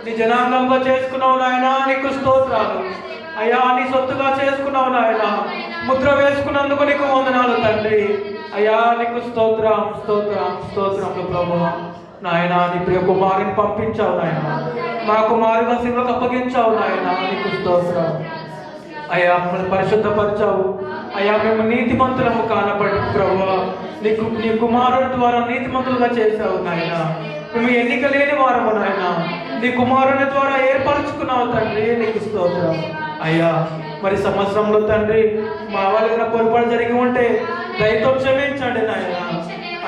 నీ జనాంగంగా చేసుకున్నావు నాయన, నీకు స్తోత్రాలు. అయ్యా నీ సొత్తుగా చేసుకున్నావు నాయన, ముద్ర వేసుకున్నందుకు నీకు వందనాలు తండ్రి. అయ్యా నీకు స్తోత్రం స్తోత్రం స్తోత్రములు ప్రభువా. నాయన నీ ప్రియ కుమారుని పంపించావు నాయన, మా కుమారుగా శివకు అప్పగించావు నాయన, నీకు స్తోత్రం. అయ్యా మమ్మల్ని పరిశుద్ధపరిచావు. అయ్యా మేము నీతిమంతులము కానబడి ప్రభువా నీ కుమారుడి ద్వారా నీతిమంతులుగా చేశావు నాయన. మేము ఎన్నిక లేని వారము నాయన, నీ కుమారుని ద్వారా ఏర్పరచుకున్నావు తండ్రి, నీకు స్తోత్రం. అయ్యా మరి సంవత్సరంలో తండ్రి మా వాళ్ళ పొరపాటు జరిగి ఉంటే దయతో క్షమించండి నాయన.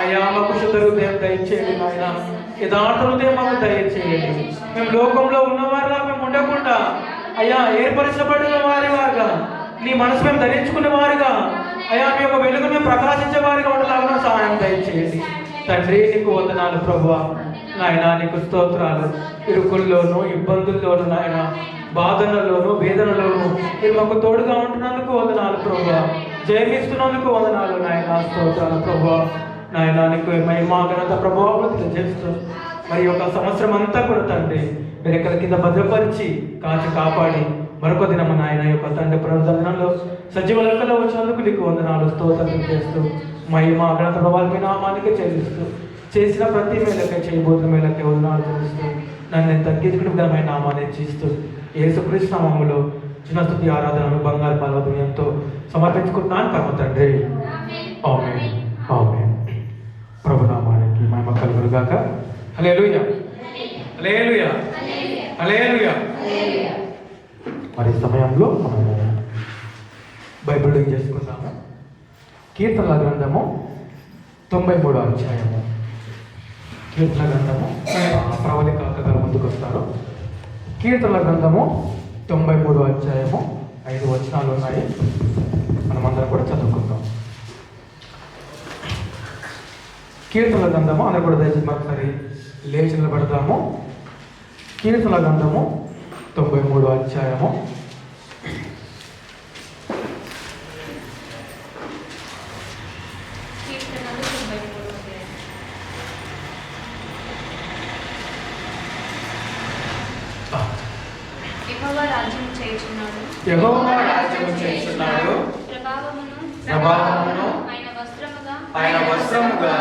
అయ్యా మాకు శుద్ధ హృదయం దయచేయండి నాయన, యథార్థ హృదయం మాకు దయచేయండి. మేము లోకంలో ఉన్నవారిలా మేము ఉండకుండా అయ్యా ఏర్పరచబడిన వారిగా నీ మనసు మేము ధరించుకున్న వారిగా అయ్యా మీ యొక్క వెలుగు మేము ప్రకాశించే వారిగా ఉండలాగా సహాయం దయచేయండి తండ్రి. నీకు వందనాలు ప్రభువా. నాయన నీకు స్తోత్రాలు. ఇరుకుల్లోనూ ఇబ్బందుల్లోనూ నాయన, బాధనలోను వేదనలోను మీరు మాకు తోడుగా ఉంటున్నందుకు వందనాలు ప్రభువా. జయమిస్తున్నందుకు వందనాలు నాయన, స్తోత్రాలు ప్రభువా. నాయన నీకు మహిమ ఘనత ప్రభావం చేస్తూ మరి యొక్క సంవత్సరం అంతా కూడా తండ్రి మీరు ఎక్కడి కింద భద్రపరిచి కాచి కాపాడి మరొక దినము నాయన యొక్క తండ్రి ప్రార్థనలో సజీవ లెక్కలో వచ్చినందుకు నీకు వందనాలు, స్తోత్రం చేస్తూ మహిమ ఘనత ప్రభావం మీ నామానికి చెల్లిస్తూ చేసిన ప్రతి మేలకే చేయబోతున్న మేలకే వందనాలు చెల్లిస్తూ నన్ను తగ్గించుకుని ఘనమైన నామాన్ని ఇచ్చిస్తూ యేసుక్రీస్తు నామములో చిన్న స్తుతి ఆరాధనలు బంగారు పాల్వదయంతో సమర్పించుకుంటున్నాను పరమ తండ్రి. ఆమేన్ ఆమేన్. ప్రభు నామానికి మహిమ కలుగును గాక. హల్లెలూయా హల్లెలూయా హల్లెలూయా. మరి ఈ సమయంలో మనము బైబిల్ రీడ్ చేసుకుందాము. కీర్తనల గ్రంథము 93వ అధ్యాయము. కీర్తన గ్రంథము ప్రవళిక గారు ముందుకు వస్తారు. కీర్తనల గ్రంథము 93వ అధ్యాయము 5 వచనాలు ఉన్నాయి. మనమందరం కూడా చదువుకుందాం. కీర్తనల గ్రంథము అందరూ కూడా దయచేసి మరొకసారి లేచి నిలబడతాము. కీర్తనల గ్రంథము 93వ అధ్యాయము యెహోవా రాజ్యము చేయుచున్నాడు. ప్రభావమును ఆయన వస్త్రముగా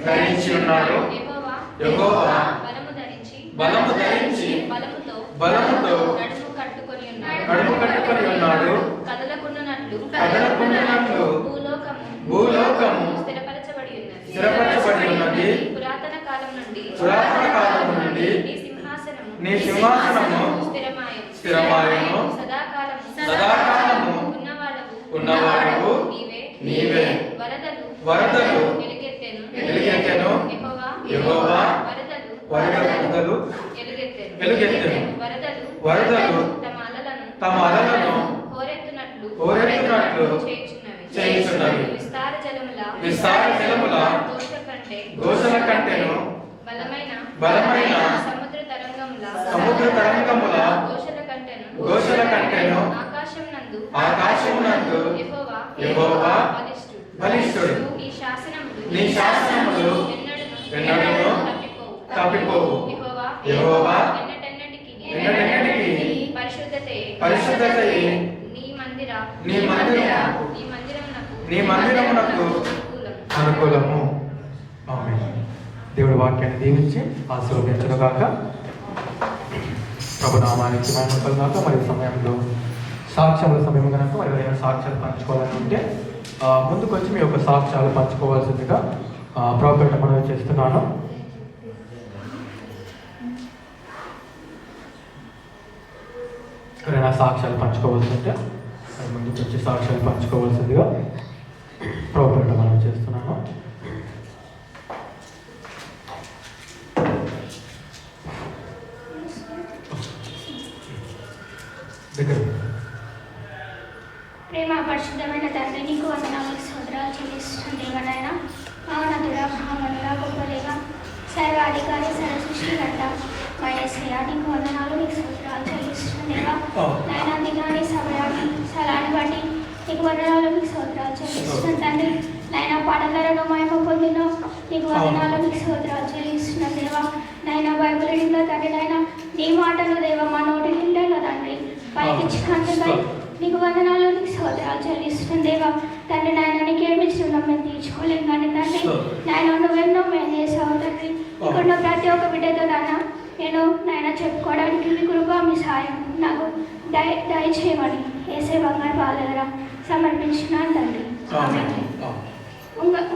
ధరించి ఉన్నాడు. యెహోవా బలము ధరించి బలముతో కట్టుకొని ఉన్నాడు. కదలకుండునట్లు భూలోకము స్థిరపరచబడి ఉన్నది. పురాతన కాలం నుండి నీ సింహాసనము స్థిరమాయను. సదాకాలము ఉన్నవాడవు నీవే. వరదలు ఎలుగెత్తెను. యెహోవా వరదలు ఎలుగెత్తెను. వరదలు తమ అలలను హోరెత్తునట్లు చేయుచున్నవి. విస్తార జలముల ఘోషల కంటెను బలమైన సముద్ర తరంగముల ఘోషల కంటెను ఆకాశమునందు యెహోవా బలిష్ఠుడు. నీ శాసనములు ఎన్నడూను తప్పిపోవు. యెహోవా ఎన్నటెన్నటికి పరిశుద్ధతయే నీ మందిరమునకు అనుకూలము. ఆమేన్. దేవుడి వాక్యాన్ని దీవించి ఆశీర్వదించును గాక. ప్రభు నామానికి మహిమ కలుగాక. మరి సమయంలో సాక్ష్యాల సమయం కనుక మరి ఏదైనా సాక్ష్యాలు పంచుకోవాలని ఉంటే ముందుకు వచ్చి మీ యొక్క సాక్ష్యాలు పంచుకోవాల్సిందిగా ప్రభుపేట మనవి చేస్తున్నాను. ఎవరైనా సాక్ష్యాలు పంచుకోవాల్సి ఉంటే ముందుకు వచ్చి సాక్ష్యాలు పంచుకోవాల్సిందిగా ప్రభుపేట మనవి చేస్తున్నాను. ప్రేమ పరిశుద్ధమైన తండ్రి, నీకు వందనాలకు స్తోత్రాలు చెల్లిస్తున్నాను దేవనాయన. మహోన్నతుడా, మహామనుడా, గొప్ప దేవ, సర్వాధికారి, సర్వసృష్టికర్త మా యేసయ్యా, నీకు వందనాలు, నీకు స్తోత్రాలు చెల్లిస్తున్నాను దేవా. నాయన దినాన్ని సమయాన్ని స్థలాన్ని బట్టి నీకు వందనాలు, నీకు స్తోత్రాలు చెల్లిస్తున్నాను తండ్రి. నాయన పాటలను మహిమ పొందిన నీకు వందనాలు, నీకు స్తోత్రాలు చెల్లిస్తున్నాను దేవా. నాయన బైబిల్ నిండా తండ్రి, నాయన నీ మాటలు దేవ మా నోటి నిండా తండ్రి పైకిచ్చినందుకై నీకు వందనాలు, నీకు స్తోత్రాలు చెల్లిస్తున్నాను దేవా. తండ్రి నాయన నీకు ఏమిచ్చున్నాం మేము తీర్చుకోలేము కానీ తండ్రి నాయన నువ్వెన్నో మేము చేసావు తండ్రి. ఇక్కడ ప్రతి ఒక్క బిడ్డతో నేను నాయన చెప్పుకోవడానికి మీ కృప, మీ సాయం నాకు దయచేయమని యేసే బంగారు పాల దగ్గర సమర్పించినాను తండ్రి.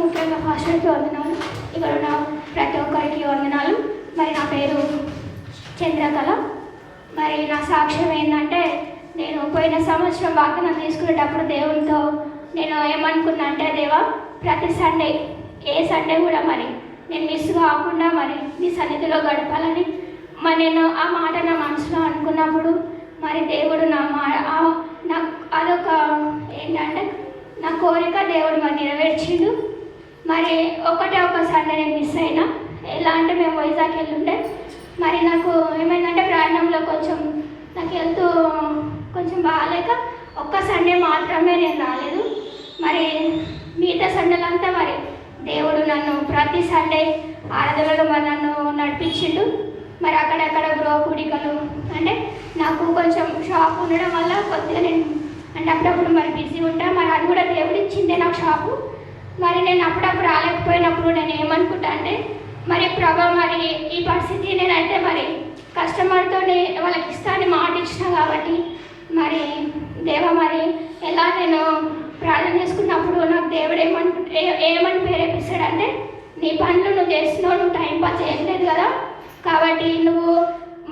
ముఖ్యంగా ఫాస్టర్కి వందనాలు, ఇక్కడ ఉన్న ప్రతి ఒక్కరికి వందనాలు. మరి నా పేరు చంద్రకళ. మరి నా సాక్ష్యం ఏంటంటే, నేను పోయిన సంవత్సరం వాగ్దానం తీసుకునేటప్పుడు దేవునితో నేను ఏమనుకున్నా అంటే, దేవా ప్రతి సండే ఏ సండే కూడా మరి నేను మిస్ కాకుండా మరి నీ సన్నిధిలో గడపాలని మరి నేను ఆ మాట నా మనసులో అనుకున్నప్పుడు మరి దేవుడు నాకు అదొక ఏంటంటే నా కోరిక దేవుడు మరి నెరవేర్చిండు. మరి ఒక సండే నేను మిస్ అయినా. ఎలా అంటే మేము వైజాగ్ వెళ్ళుండే. మరి నాకు ఏమైందంటే ప్రయాణంలో కొంచెం నాకు హెల్త్ కొంచెం బాగాలేక ఒక్క సండే మాత్రమే నేను రాలేదు. మరి మిగతా సండేలంతా మరి దేవుడు నన్ను ప్రతి సండే ఆరాధనలో మరి నన్ను నడిపించిండు. మరి అక్కడక్కడ గృహ కూడికలు అంటే నాకు కొంచెం షాప్ ఉండడం వల్ల కొద్దిగా నేను అంటే అప్పుడప్పుడు మరి బిజీ ఉంటా. మరి అది కూడా దేవుడు ఇచ్చిందే నాకు షాపు. మరి నేను అప్పుడప్పుడు రాలేకపోయినప్పుడు నేను ఏమనుకుంటా అంటే, మరి ప్రభా మరి ఈ పరిస్థితి నేనైతే మరి కస్టమర్తోనే వాళ్ళకి ఇస్తాను మాట ఇచ్చిన కాబట్టి మరి దేవ మరి ఎలా నేను ప్రార్థన చేసుకున్నప్పుడు నాకు దేవుడు ఏమని ప్రేరేపిస్తాడంటే, నీ పనులు నువ్వు చేస్తున్నావు, నువ్వు టైం పాస్ చేయట్లేదు కదా, కాబట్టి నువ్వు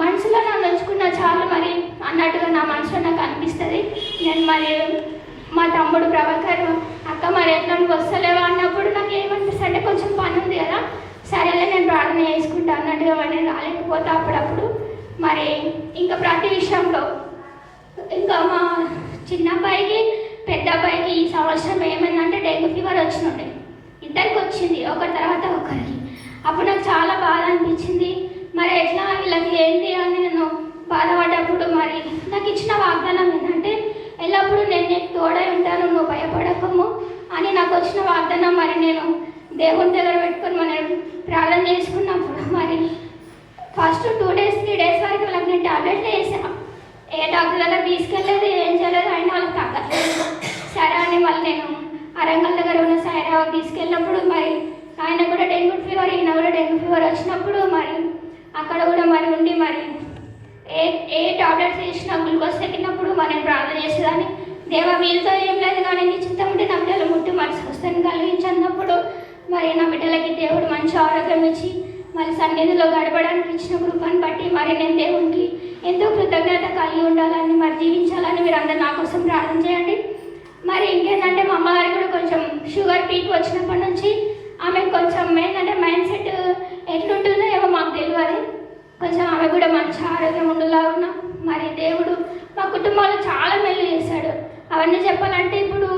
మనసులో నన్ను ఉంచుకున్న చాలు మరి అన్నట్టుగా నా మనసులో నాకు అనిపిస్తుంది. నేను మరి మా తమ్ముడు ప్రభాకర్ అక్క మరి ఎట్లా నువ్వు వస్తలేవా అన్నప్పుడు నాకు ఏమనిపిస్తుంది అంటే, కొంచెం పని ఉంది కదా, సరేలే నేను ప్రార్థన చేసుకుంటా అన్నట్టుగా నేను రాలేకపోతా అప్పుడప్పుడు. మరి ఇంకా ప్రతి విషయంలో ఇంకా మా చిన్న అబ్బాయికి పెద్ద అబ్బాయికి ఈ సంవత్సరం ఏమైందంటే డెంగ్యూ ఫీవర్ వచ్చినుండే. ఇద్దరికి వచ్చింది, ఒకరి తర్వాత ఒకరికి. అప్పుడు నాకు చాలా బాధ అనిపించింది. మరి ఎట్లా వీళ్ళకి ఏంటి అని నేను బాధపడ్డప్పుడు మరి నాకు ఇచ్చిన వాగ్దానం ఏంటంటే, ఎల్లప్పుడూ నేను నీకు తోడై ఉంటాను, నువ్వు భయపడకము అని నాకు వచ్చిన వాగ్దానం మరి నేను దేవుని దగ్గర పెట్టుకొని మనం ప్రార్థన చేసుకున్నప్పుడు మరి ఫస్ట్ 2 days 3 days వరకు వాళ్ళకి నేను టాబ్లెట్లు వేసాను. ఏ డాక్టర్ దగ్గర తీసుకెళ్ళలేదు, ఏం చేయలేదు, అయినా వాళ్ళకి తగ్గట్లేదు. సరే అని మళ్ళీ నేను అరంగల్ దగ్గర ఉన్న సైరాబాద్ తీసుకెళ్ళినప్పుడు మరి ఆయన కూడా డెంగ్యూ ఫీవర్, ఈయన కూడా డెంగ్యూ ఫీవర్ వచ్చినప్పుడు మరి అక్కడ కూడా మరి ఉండి మరి ఏ టాబ్లెట్స్ వేసినా గ్లూకోజ్ తగ్గినప్పుడు మరి నేను ప్రార్థన చేసేదాన్ని. దేవా వీళ్ళతో ఏం లేదు కానీ నీ చిత్తం ఉంటే నా బిడ్డలు ముట్టి మరి స్వస్థని కలిగించినప్పుడు మరి నా బిడ్డలకి దేవుడు మంచి ఆరోగ్యం ఇచ్చి మరి సన్నిధిలో గడపడానికి ఇచ్చిన కృపను బట్టి మరి నేను దేవునికి ఎంతో కృతజ్ఞత కలిగి ఉండాలని మరి జీవించాలని మీరు అందరు నా కోసం ప్రార్థన చేయండి. మరి ఇంకేంటంటే మా అమ్మగారికి కూడా కొంచెం షుగర్ పీక్ వచ్చినప్పటి నుంచి ఆమె కొంచెం ఏంటంటే మైండ్ సెట్ ఎట్లుంటుందో ఏమో మాకు తెలియదు. కొంచెం ఆమె కూడా మంచి ఆరోగ్యం ఉండేలాగా మరి దేవుడు మా కుటుంబంలో చాలా మేలు చేశాడు. అవన్నీ చెప్పాలంటే ఇప్పుడు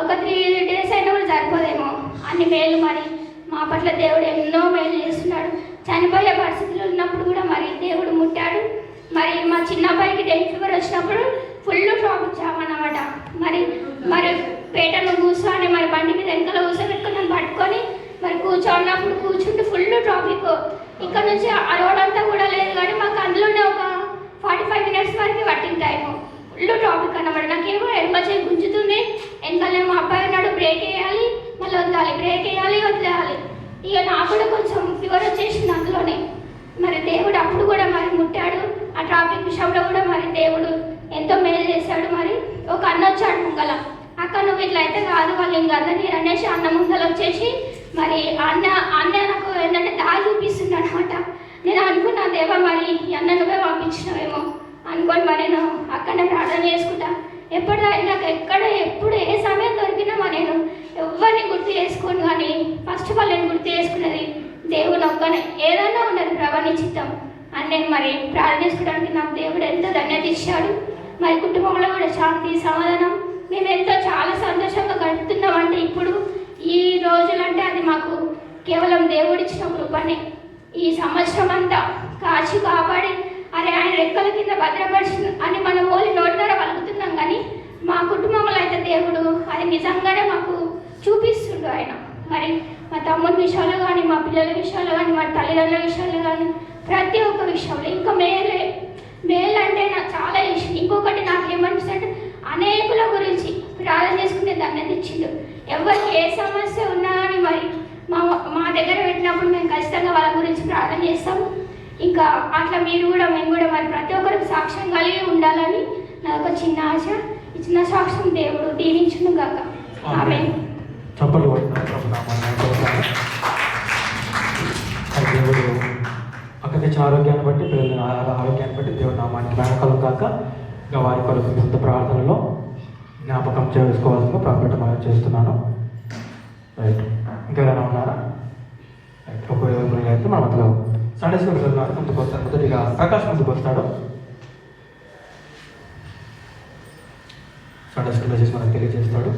ఒక 3 days అయినా కూడా సరిపోదేమో అన్ని మేలు మరి మా పట్ల దేవుడు ఎన్నో మేలు చేస్తున్నాడు. చనిపోయే పరిస్థితులు ఉన్నప్పుడు కూడా మరి దేవుడు ముట్టాడు. మరి మా చిన్న అబ్బాయికి డెంగ్యూ ఫీవర్ వచ్చినప్పుడు ఫుల్ ట్రాఫిక్ జామ్ అన్నమాట. మరి పేటను కూర్చొని మరి బండి మీద వెనకాల కూర్చోబెట్టుకుని నన్ను పట్టుకొని మరి కూర్చోన్నప్పుడు కూర్చుంటే ఫుల్ ట్రాఫిక్. ఇక్కడ నుంచి ఆ రోడ్ అంతా కూడా లేదు కానీ మాకు అందులోనే ఒక 45 minutes వరకు పట్టిన టైము. ఫుల్ ట్రాఫిక్ అన్నమాట. నాకేమో ఎడమ చేయి గుంజుతుంది, వెనకాల మా అబ్బాయి ఉన్నాడు, బ్రేక్ వేయాలి మళ్ళీ వదలాలి, బ్రేక్ వేయాలి వదిలేయాలి. ఇక నాకు కూడా కొంచెం ఫీవర్ వచ్చేసింది అందులోనే. మరి దేవుడు అప్పుడు కూడా మరి ముట్టాడు. ఆ ట్రాఫిక్ విషయంలో కూడా మరి దేవుడు ఎంతో మేలు చేశాడు. మరి ఒక అన్న వచ్చాడు ముంగల, అక్క నువ్వు ఇట్లా అయితే కాదు వాళ్ళు ఇంకా అందరినీ అనేసి అన్న ముంగల వచ్చేసి మరి అన్న నాకు ఏంటంటే దారి చూపిస్తుంది అనమాట. నేను అనుకున్నా దేవా మరి అన్న నువ్వే పంపించినవేమో అనుకోని మరి నేను అక్కడనే ప్రార్థన చేసుకుంటా. నాకు ఎప్పుడు ఏ సమయం దొరికినా మరి నేను ఎవరిని గుర్తు చేసుకోను కానీ ఫస్ట్ ఆఫ్ ఆల్ నేను గుర్తు చేసుకున్నది దేవుని ఒక్కనే. ఏదైనా ఉండదు ప్రభాని చిత్తం అని నేను మరి ప్రార్థన చేసుకోవడానికి నాకు దేవుడు ఎంతో ధన్యత ఇచ్చాడు. మరి కుటుంబంలో కూడా శాంతి సమాధానం మేము ఎంతో చాలా సంతోషంగా గడుపుతున్నామంటే ఇప్పుడు ఈ రోజులంటే అది మాకు కేవలం దేవుడిచ్చిన కృపనే. ఈ సంవత్సరం అంతా కాచి కాపాడి అరే ఆయన రెక్కల కింద భద్రపరిచిన అని మనం ఓలి నోటి ద్వారా పలుకుతున్నాం కానీ మా కుటుంబంలో అయితే దేవుడు అది నిజంగానే మాకు చూపిస్తుండు ఆయన. మరి మా తమ్ముడి విషయాలు కానీ మా పిల్లల విషయాలు కానీ మా తల్లిదండ్రుల విషయాలు కానీ ప్రతి ఒక్క విషయంలో ఇంకా మేలు అంటే నాకు చాలా ఇష్టం. ఇంకొకటి నాకేమనిపిస్తుంది అనేకుల గురించి ప్రార్థన చేసుకునే ధన్యత ఇచ్చిండు. ఎవరికి ఏ సమస్య ఉన్నా అని మరి మా దగ్గర పెట్టినప్పుడు మేము ఖచ్చితంగా వాళ్ళ గురించి ప్రార్థన చేస్తాము. ఇంకా అట్లా మేము కూడా మరి ప్రతి ఒక్కరికి సాక్ష్యం కలిగి ఉండాలని నాకు ఒక చిన్న ఆశ. ఈ చిన్న సాక్ష్యం దేవుడు దీవించును గాక. ఆమేన్. దేవుడు అక్కడికి ఇచ్చిన ఆరోగ్యాన్ని బట్టి పిల్లల ఆరోగ్యాన్ని బట్టి దేవుడు నామానికి వెనకలు కాక ఇంకా వారి కొరకు పెద్ద ప్రార్థనలో జ్ఞాపకం చేసుకోవాల్సిందిగా ప్రార్థన చేస్తున్నాను. రైట్, ఇంకెవరైనా ఉన్నారా? రైట్, ఒక అయితే మన మధ్యలో సండే స్కూల్ ఉన్నారు. ముందుకు వస్తాడు. మొదటిగా ప్రకాష్ ముందుకు వస్తాడు. సండే స్కూల్ చేసి మనకు తెలియజేస్తాడు.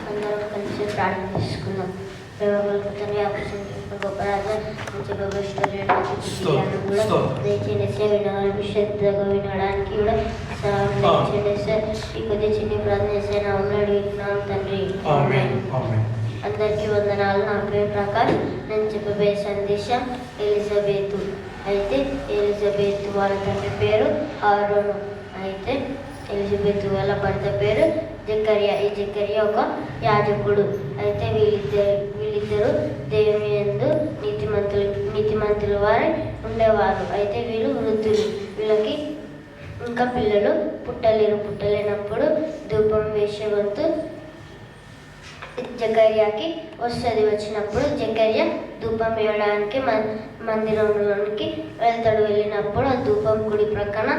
అందరం కలిసి ప్రార్థన చేసుకున్నాం. గొప్ప రాజా శ్రద్ధగా వినడానికి కూడా ఈ కొద్ది చిన్న ప్రార్థన చేసే నామములో అడుగుతున్నాం తండ్రి. అందరికీ వందనాలు. నా పేరు ప్రకాష్. నేను చెప్పబోయే సందేశం ఎలిజబెత్. అయితే ఎలిజబెత్ వాళ్ళ తండ్రి పేరు ఆరోను. అయితే ఎలిజబెత్ వాళ్ళ భర్త పేరు జకర్యా. ఈ జకర్యా ఒక యాజకుడు. అయితే వీళ్ళిద్దరు దేవుని యందు నీతిమంతుల వారు ఉండేవారు. అయితే వీళ్ళు వృద్ధులు. వీళ్ళకి ఇంకా పిల్లలు పుట్టలేనప్పుడు ధూపం వేసే వంతు జకర్యాకి వస్తుంది. వచ్చినప్పుడు జకర్యా ధూపం వేయడానికి మందిరంలోనికి వెళ్తాడు. వెళ్ళినప్పుడు ఆ ధూపం కుడి ప్రక్కన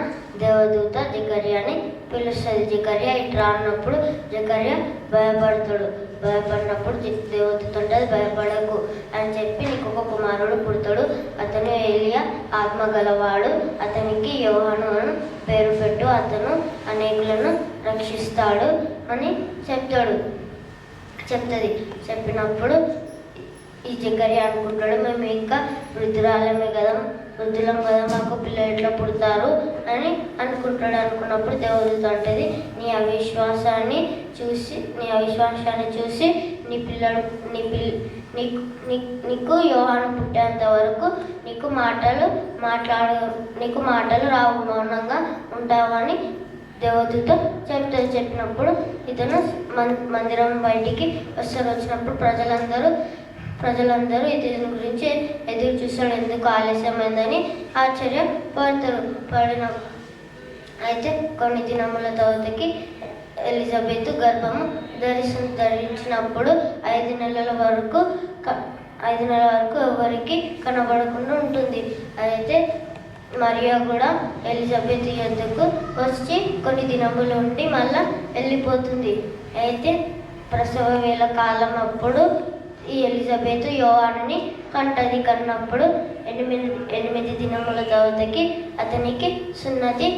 దేవదూత జకర్యాని పిలుస్తుంది. జకర్యా ఇట్లా అన్నప్పుడు జకర్యా భయపడతాడు. భయపడినప్పుడు దేవదూత ఉంటుంది భయపడకు అని చెప్పి నీకు ఒక కుమారుడు పుడతాడు. అతను ఏలియా ఆత్మ గలవాడు. అతనికి యోహాను అని పేరు పెట్టు. అతను అనేకులను రక్షిస్తాడు అని చెప్తుంది. చెప్పినప్పుడు ఈ జకర్యా అనుకుంటాడు మేము ఇంకా వృద్ధులం కదా మాకు పిల్లలు ఎట్లా పుడతారు అని అనుకుంటాడు. అనుకున్నప్పుడు దేవదూత అంటది నీ అవిశ్వాసాన్ని చూసి నీకు యోహాను పుట్టేంత వరకు నీకు మాటలు రావు, మౌనంగా ఉంటావని దేవదూత చెప్పినప్పుడు ఇతను మందిరం బయటికి వచ్చినప్పుడు ప్రజలందరూ ఇతని గురించి ఎదురు చూస్తాడు. ఎందుకు ఆలస్యమైందని ఆశ్చర్యపడతారు. అయితే కొన్ని దినముల తర్వాతకి ఎలిజబెత్ గర్భము ధరించినప్పుడు 5 నెలల వరకు ఎవరికి కనబడకుండా ఉంటుంది. అయితే మరియా కూడా ఎలిజబెత్ యొద్దకు వచ్చి కొన్ని దినములు ఉండి మళ్ళా వెళ్ళిపోతుంది. అయితే ప్రసవ వేళ కాలం అప్పుడు ఈ ఎలిజబెత్ యోహానుని కన్నప్పుడు 8 దినముల తర్వాతకి అతనికి సున్నతి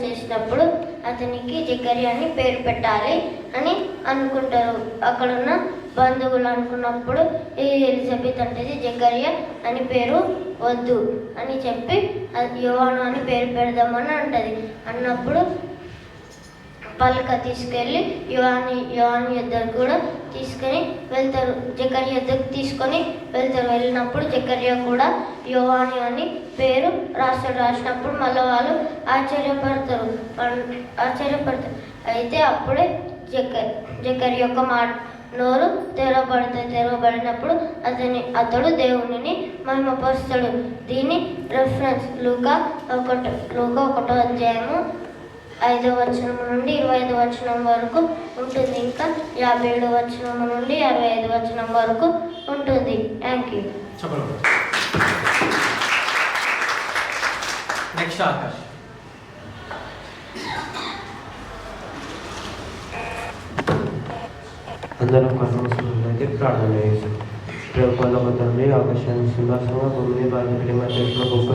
చేసినప్పుడు అతనికి జకర్యా అని పేరు పెట్టాలి అని అనుకుంటారు. అక్కడున్న బంధువులు అనుకున్నప్పుడు ఈ ఎలిజబెత్ అంటే జకర్యా అని పేరు వద్దు అని చెప్పి యోహాను అని పేరు పెడదామని అంటది. అన్నప్పుడు పలక తీసుకెళ్ళి యోహాను యొద్దకు కూడా తీసుకొని వెళ్తారు. జకర్యా యొద్దకు తీసుకొని వెళ్తారు. వెళ్ళినప్పుడు జకర్యా కూడా యోహాను అని పేరు రాసినప్పుడు మళ్ళీ వాళ్ళు ఆశ్చర్యపడతారు. అయితే అప్పుడే జకర్యా యొక్క నోరు తెరవబడినప్పుడు అతడు దేవునిని మహిమపరుస్తాడు. దీని రెఫరెన్స్ లూకా 1వ అధ్యాయము 5వ వచనం నుండి 25వ వచనం వరకు ఉంటుంది. ఇంకా 57వ వచనం నుండి 65వ వచనం వరకు ఉంటుంది. Thank you. నెక్స్ట్ ఆకాష్. అందరం కన్నుమూసుకున్నట్లయితే ప్రార్థన చేస్తాం. ప్రేమ తండ్రి ఆకాశాన్ని సింహాసనంగా భూమిని బాగా ప్రేమ చేసిన గొప్ప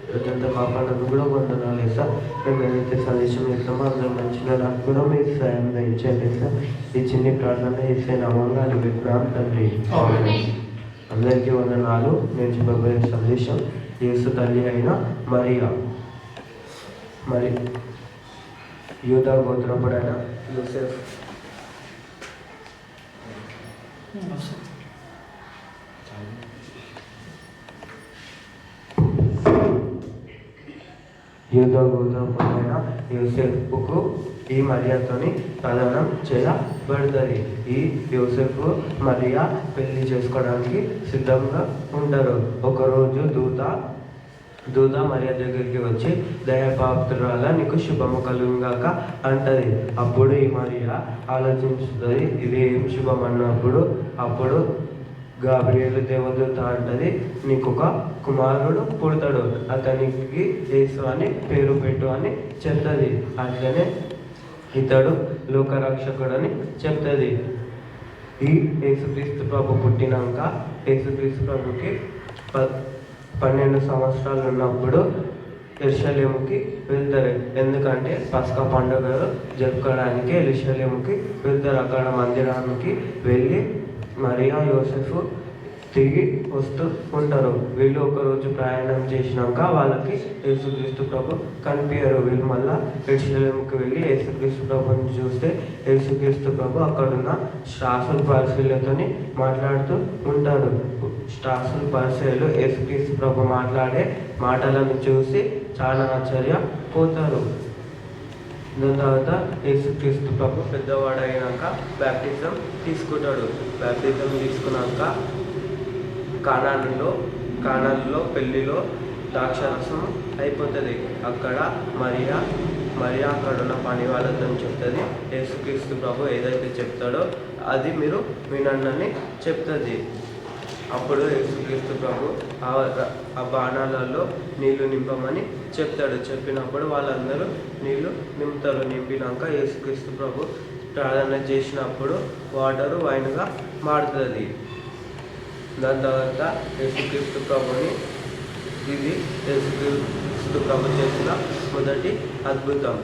ప్రజంతా కాపాడడం కూడా వందనాలు వేసా. మేము ఏదైతే సందేశం ఇస్తామో అందరూ మంచిగా నాకు కూడా మీరు సాయం దయచేయండి సార్. ఈ చిన్ని ప్రార్థన చేసే నామంగా అనిపెట్టినాం తండ్రి. అందరికీ వందనాలు. నేను చెప్పబోయే సందేశం యేసు తల్లి అయిన మరియా మరి యూదా గోత్రపుడైన యోసేఫ్ యూదా గోత్రపుడైన యోసేఫ్కు ఈ మరియాతోని ప్రదానం చేయబడుతుంది. ఈ యోసేఫ్ మరియా పెళ్లి చేసుకోవడానికి సిద్ధంగా ఉంటారు. ఒకరోజు దూత మరియా దగ్గరికి వచ్చి దయాపాత్రురాలా నీకు శుభము కలుగుగాక అంటది. అప్పుడు ఈ మరియా ఆలోచించుతుంది ఇది ఏం శుభం అన్నప్పుడు అప్పుడు గాబ్రియేలు దేవదూత అంటది నీకు ఒక కుమారుడు పుడతాడు, అతనికి యేసు అని పేరు పెట్టు అని చెప్తుంది. అట్లనే ఇతడు లోకరక్షకుడు అని చెప్తుంది. ఈ యేసుక్రీస్తు ప్రభు పుట్టినాక యేసుక్రీస్తు ప్రభుకి 12 సంవత్సరాలు ఉన్నప్పుడు యెరూషలేముకి వెళ్తారు. ఎందుకంటే పస్కా పండుగ జరుపుకోవడానికి యెరూషలేముకి వెళ్తారు. అక్కడ మందిరానికి వెళ్ళి మరియా యోసేఫ్ తిరిగి వస్తూ ఉంటారు. వీళ్ళు ఒకరోజు ప్రయాణం చేసినాక వాళ్ళకి యేసుక్రీస్తు ప్రభు కనిపించారు. వీళ్ళు మళ్ళీ యెరూషలేముకి వెళ్ళి యేసుక్రీస్తు ప్రభుని చూస్తే యేసుక్రీస్తు ప్రభు అక్కడున్న శాస్త్ర పరిశీలతో మాట్లాడుతూ ఉంటారు. శాస్త్ర పరిశీలు యేసుక్రీస్తు ప్రభు మాట్లాడే మాటలను చూసి చాలా ఆశ్చర్యపోతారు. దాని తర్వాత యేసుక్రీస్తు ప్రభు పెద్దవాడైనాక బ్యాప్టిజం తీసుకుంటాడు. బ్యాప్టిజం తీసుకున్నాక కానాన్లో పెళ్లిలో ద్రాక్షారసం అయిపోతుంది. అక్కడ మరియా అక్కడున్న పని వాళ్ళతో చెప్తుంది యేసుక్రీస్తు ప్రభు ఏదైతే చెప్తాడో అది మీరు వినండి చెప్తుంది. అప్పుడు యేసుక్రీస్తు ప్రభు ఆ బాణాలలో నీళ్లు నింపమని చెప్తాడు. చెప్పినప్పుడు వాళ్ళందరూ నీళ్లు నింపుతారు. నింపినాక యేసుక్రీస్తు ప్రభు ప్రార్థన చేసినప్పుడు వాటరు వైన్గా మారుతుంది. దాని తర్వాత యేసుక్రీస్తు ప్రభుని ఇది యేసుక్రీస్తు ప్రభు చేసిన మొదటి అద్భుతం.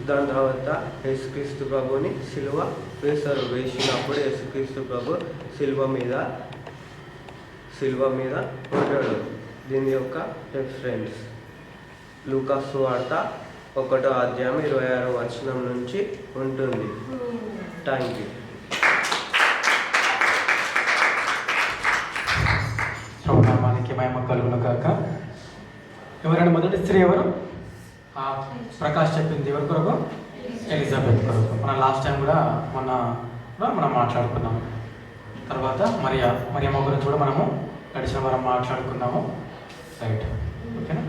దాని తర్వాత యేసుక్రీస్తు ప్రభుని సిలువ వేశారు. వేసినప్పుడు యేసుక్రీస్తు ప్రభు సిలువ మీద ఉంటాడు. దీని యొక్క రెఫరెన్స్ లూకా సువార్త 1వ అధ్యాయం 26వ వచనం నుంచి ఉంటుంది. Thank you. ప్రభునామానికి మహిమ కలుగును గాక. ఎవరైనా మొదటి స్త్రీ ఎవరు? ప్రకాష్ చెప్పింది ఎవరి కొరకు? ఎలిజబెత్ కొరకు. మనం లాస్ట్ టైం కూడా మనం మాట్లాడుకున్నాము. తర్వాత మరియమ్మ గురించి కూడా మనము గడిచిన వారం మాట్లాడుకున్నాము. రైట్, ఓకేనా?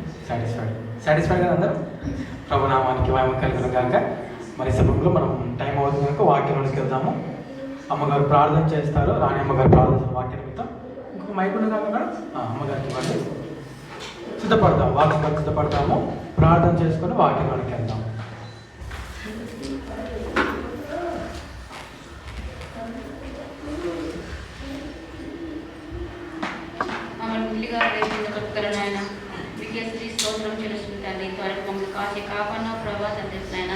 సాటిస్ఫైడ్ కదా అందరూ? ప్రభునామానికి మహిమ కలుగును గాక. మరి సమయంలో మనం టైం అవుతుంది కనుక వాక్యంలోకి వెళ్దాము. అమ్మగారు ప్రార్థన చేస్తారు. రాణి అమ్మగారు ప్రార్థన వాక్యం నిమిత్తం ఇంకొక మైకుని కాకుండా అమ్మగారికి ఇవ్వండి. సిద్ధపడతాం, వాక్యం సిద్ధపడతాము. ప్రార్థన చేసుకొని వాక్యంలోకి వెళ్దాం. నాయన వికేశ్రీ స్తోత్రం తెలుసుకుంటాను. త్వరకు మమ్మల్ని కాచి కాపాడిన ప్రభావ తండ్రినాయన.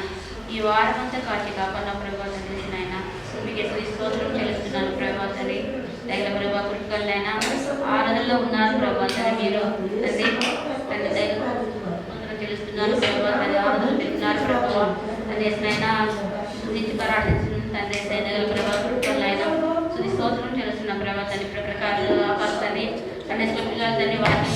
ఈ వారం అంతా కాచి కాపాడిన ప్రభావ తండ్రినాయన. వికేశ్రీ స్తోత్రం తెలుస్తున్నాను ప్రభావ తండ్రి. దగ్గర ప్రభావ కుటుంబాలైనా ఆరాధనలో ఉన్నారు ప్రభావ తండ్రి. మీరు తండ్రి తండ్రి దగ్గర స్తోత్రం తెలుస్తున్నాను ప్రభావ తండ్రి. ఆరాధన పెడుతున్నారు ప్రభావ తండ్రినైనా స్తుతించి ప్రార్థించిన తండ్రి దగ్గర ప్రభావ కుటుంబాలైనా స్తుతి స్తోత్రం తెలుస్తున్న ప్రభావ తండ్రి. ప్రకారాలు ఆపస్తండి అన్నిట్లో పిల్లలు తండ్రి వాక్యం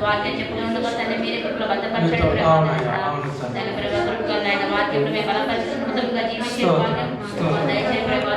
వాక్యం చెప్పులు ఉండగా తండ్రి మీరే కృపలో భద్రపరచండి ప్రభావం వాక్యం మేము బలపరిచిన జీవించే వాక్యం దయచేసి ప్రభావం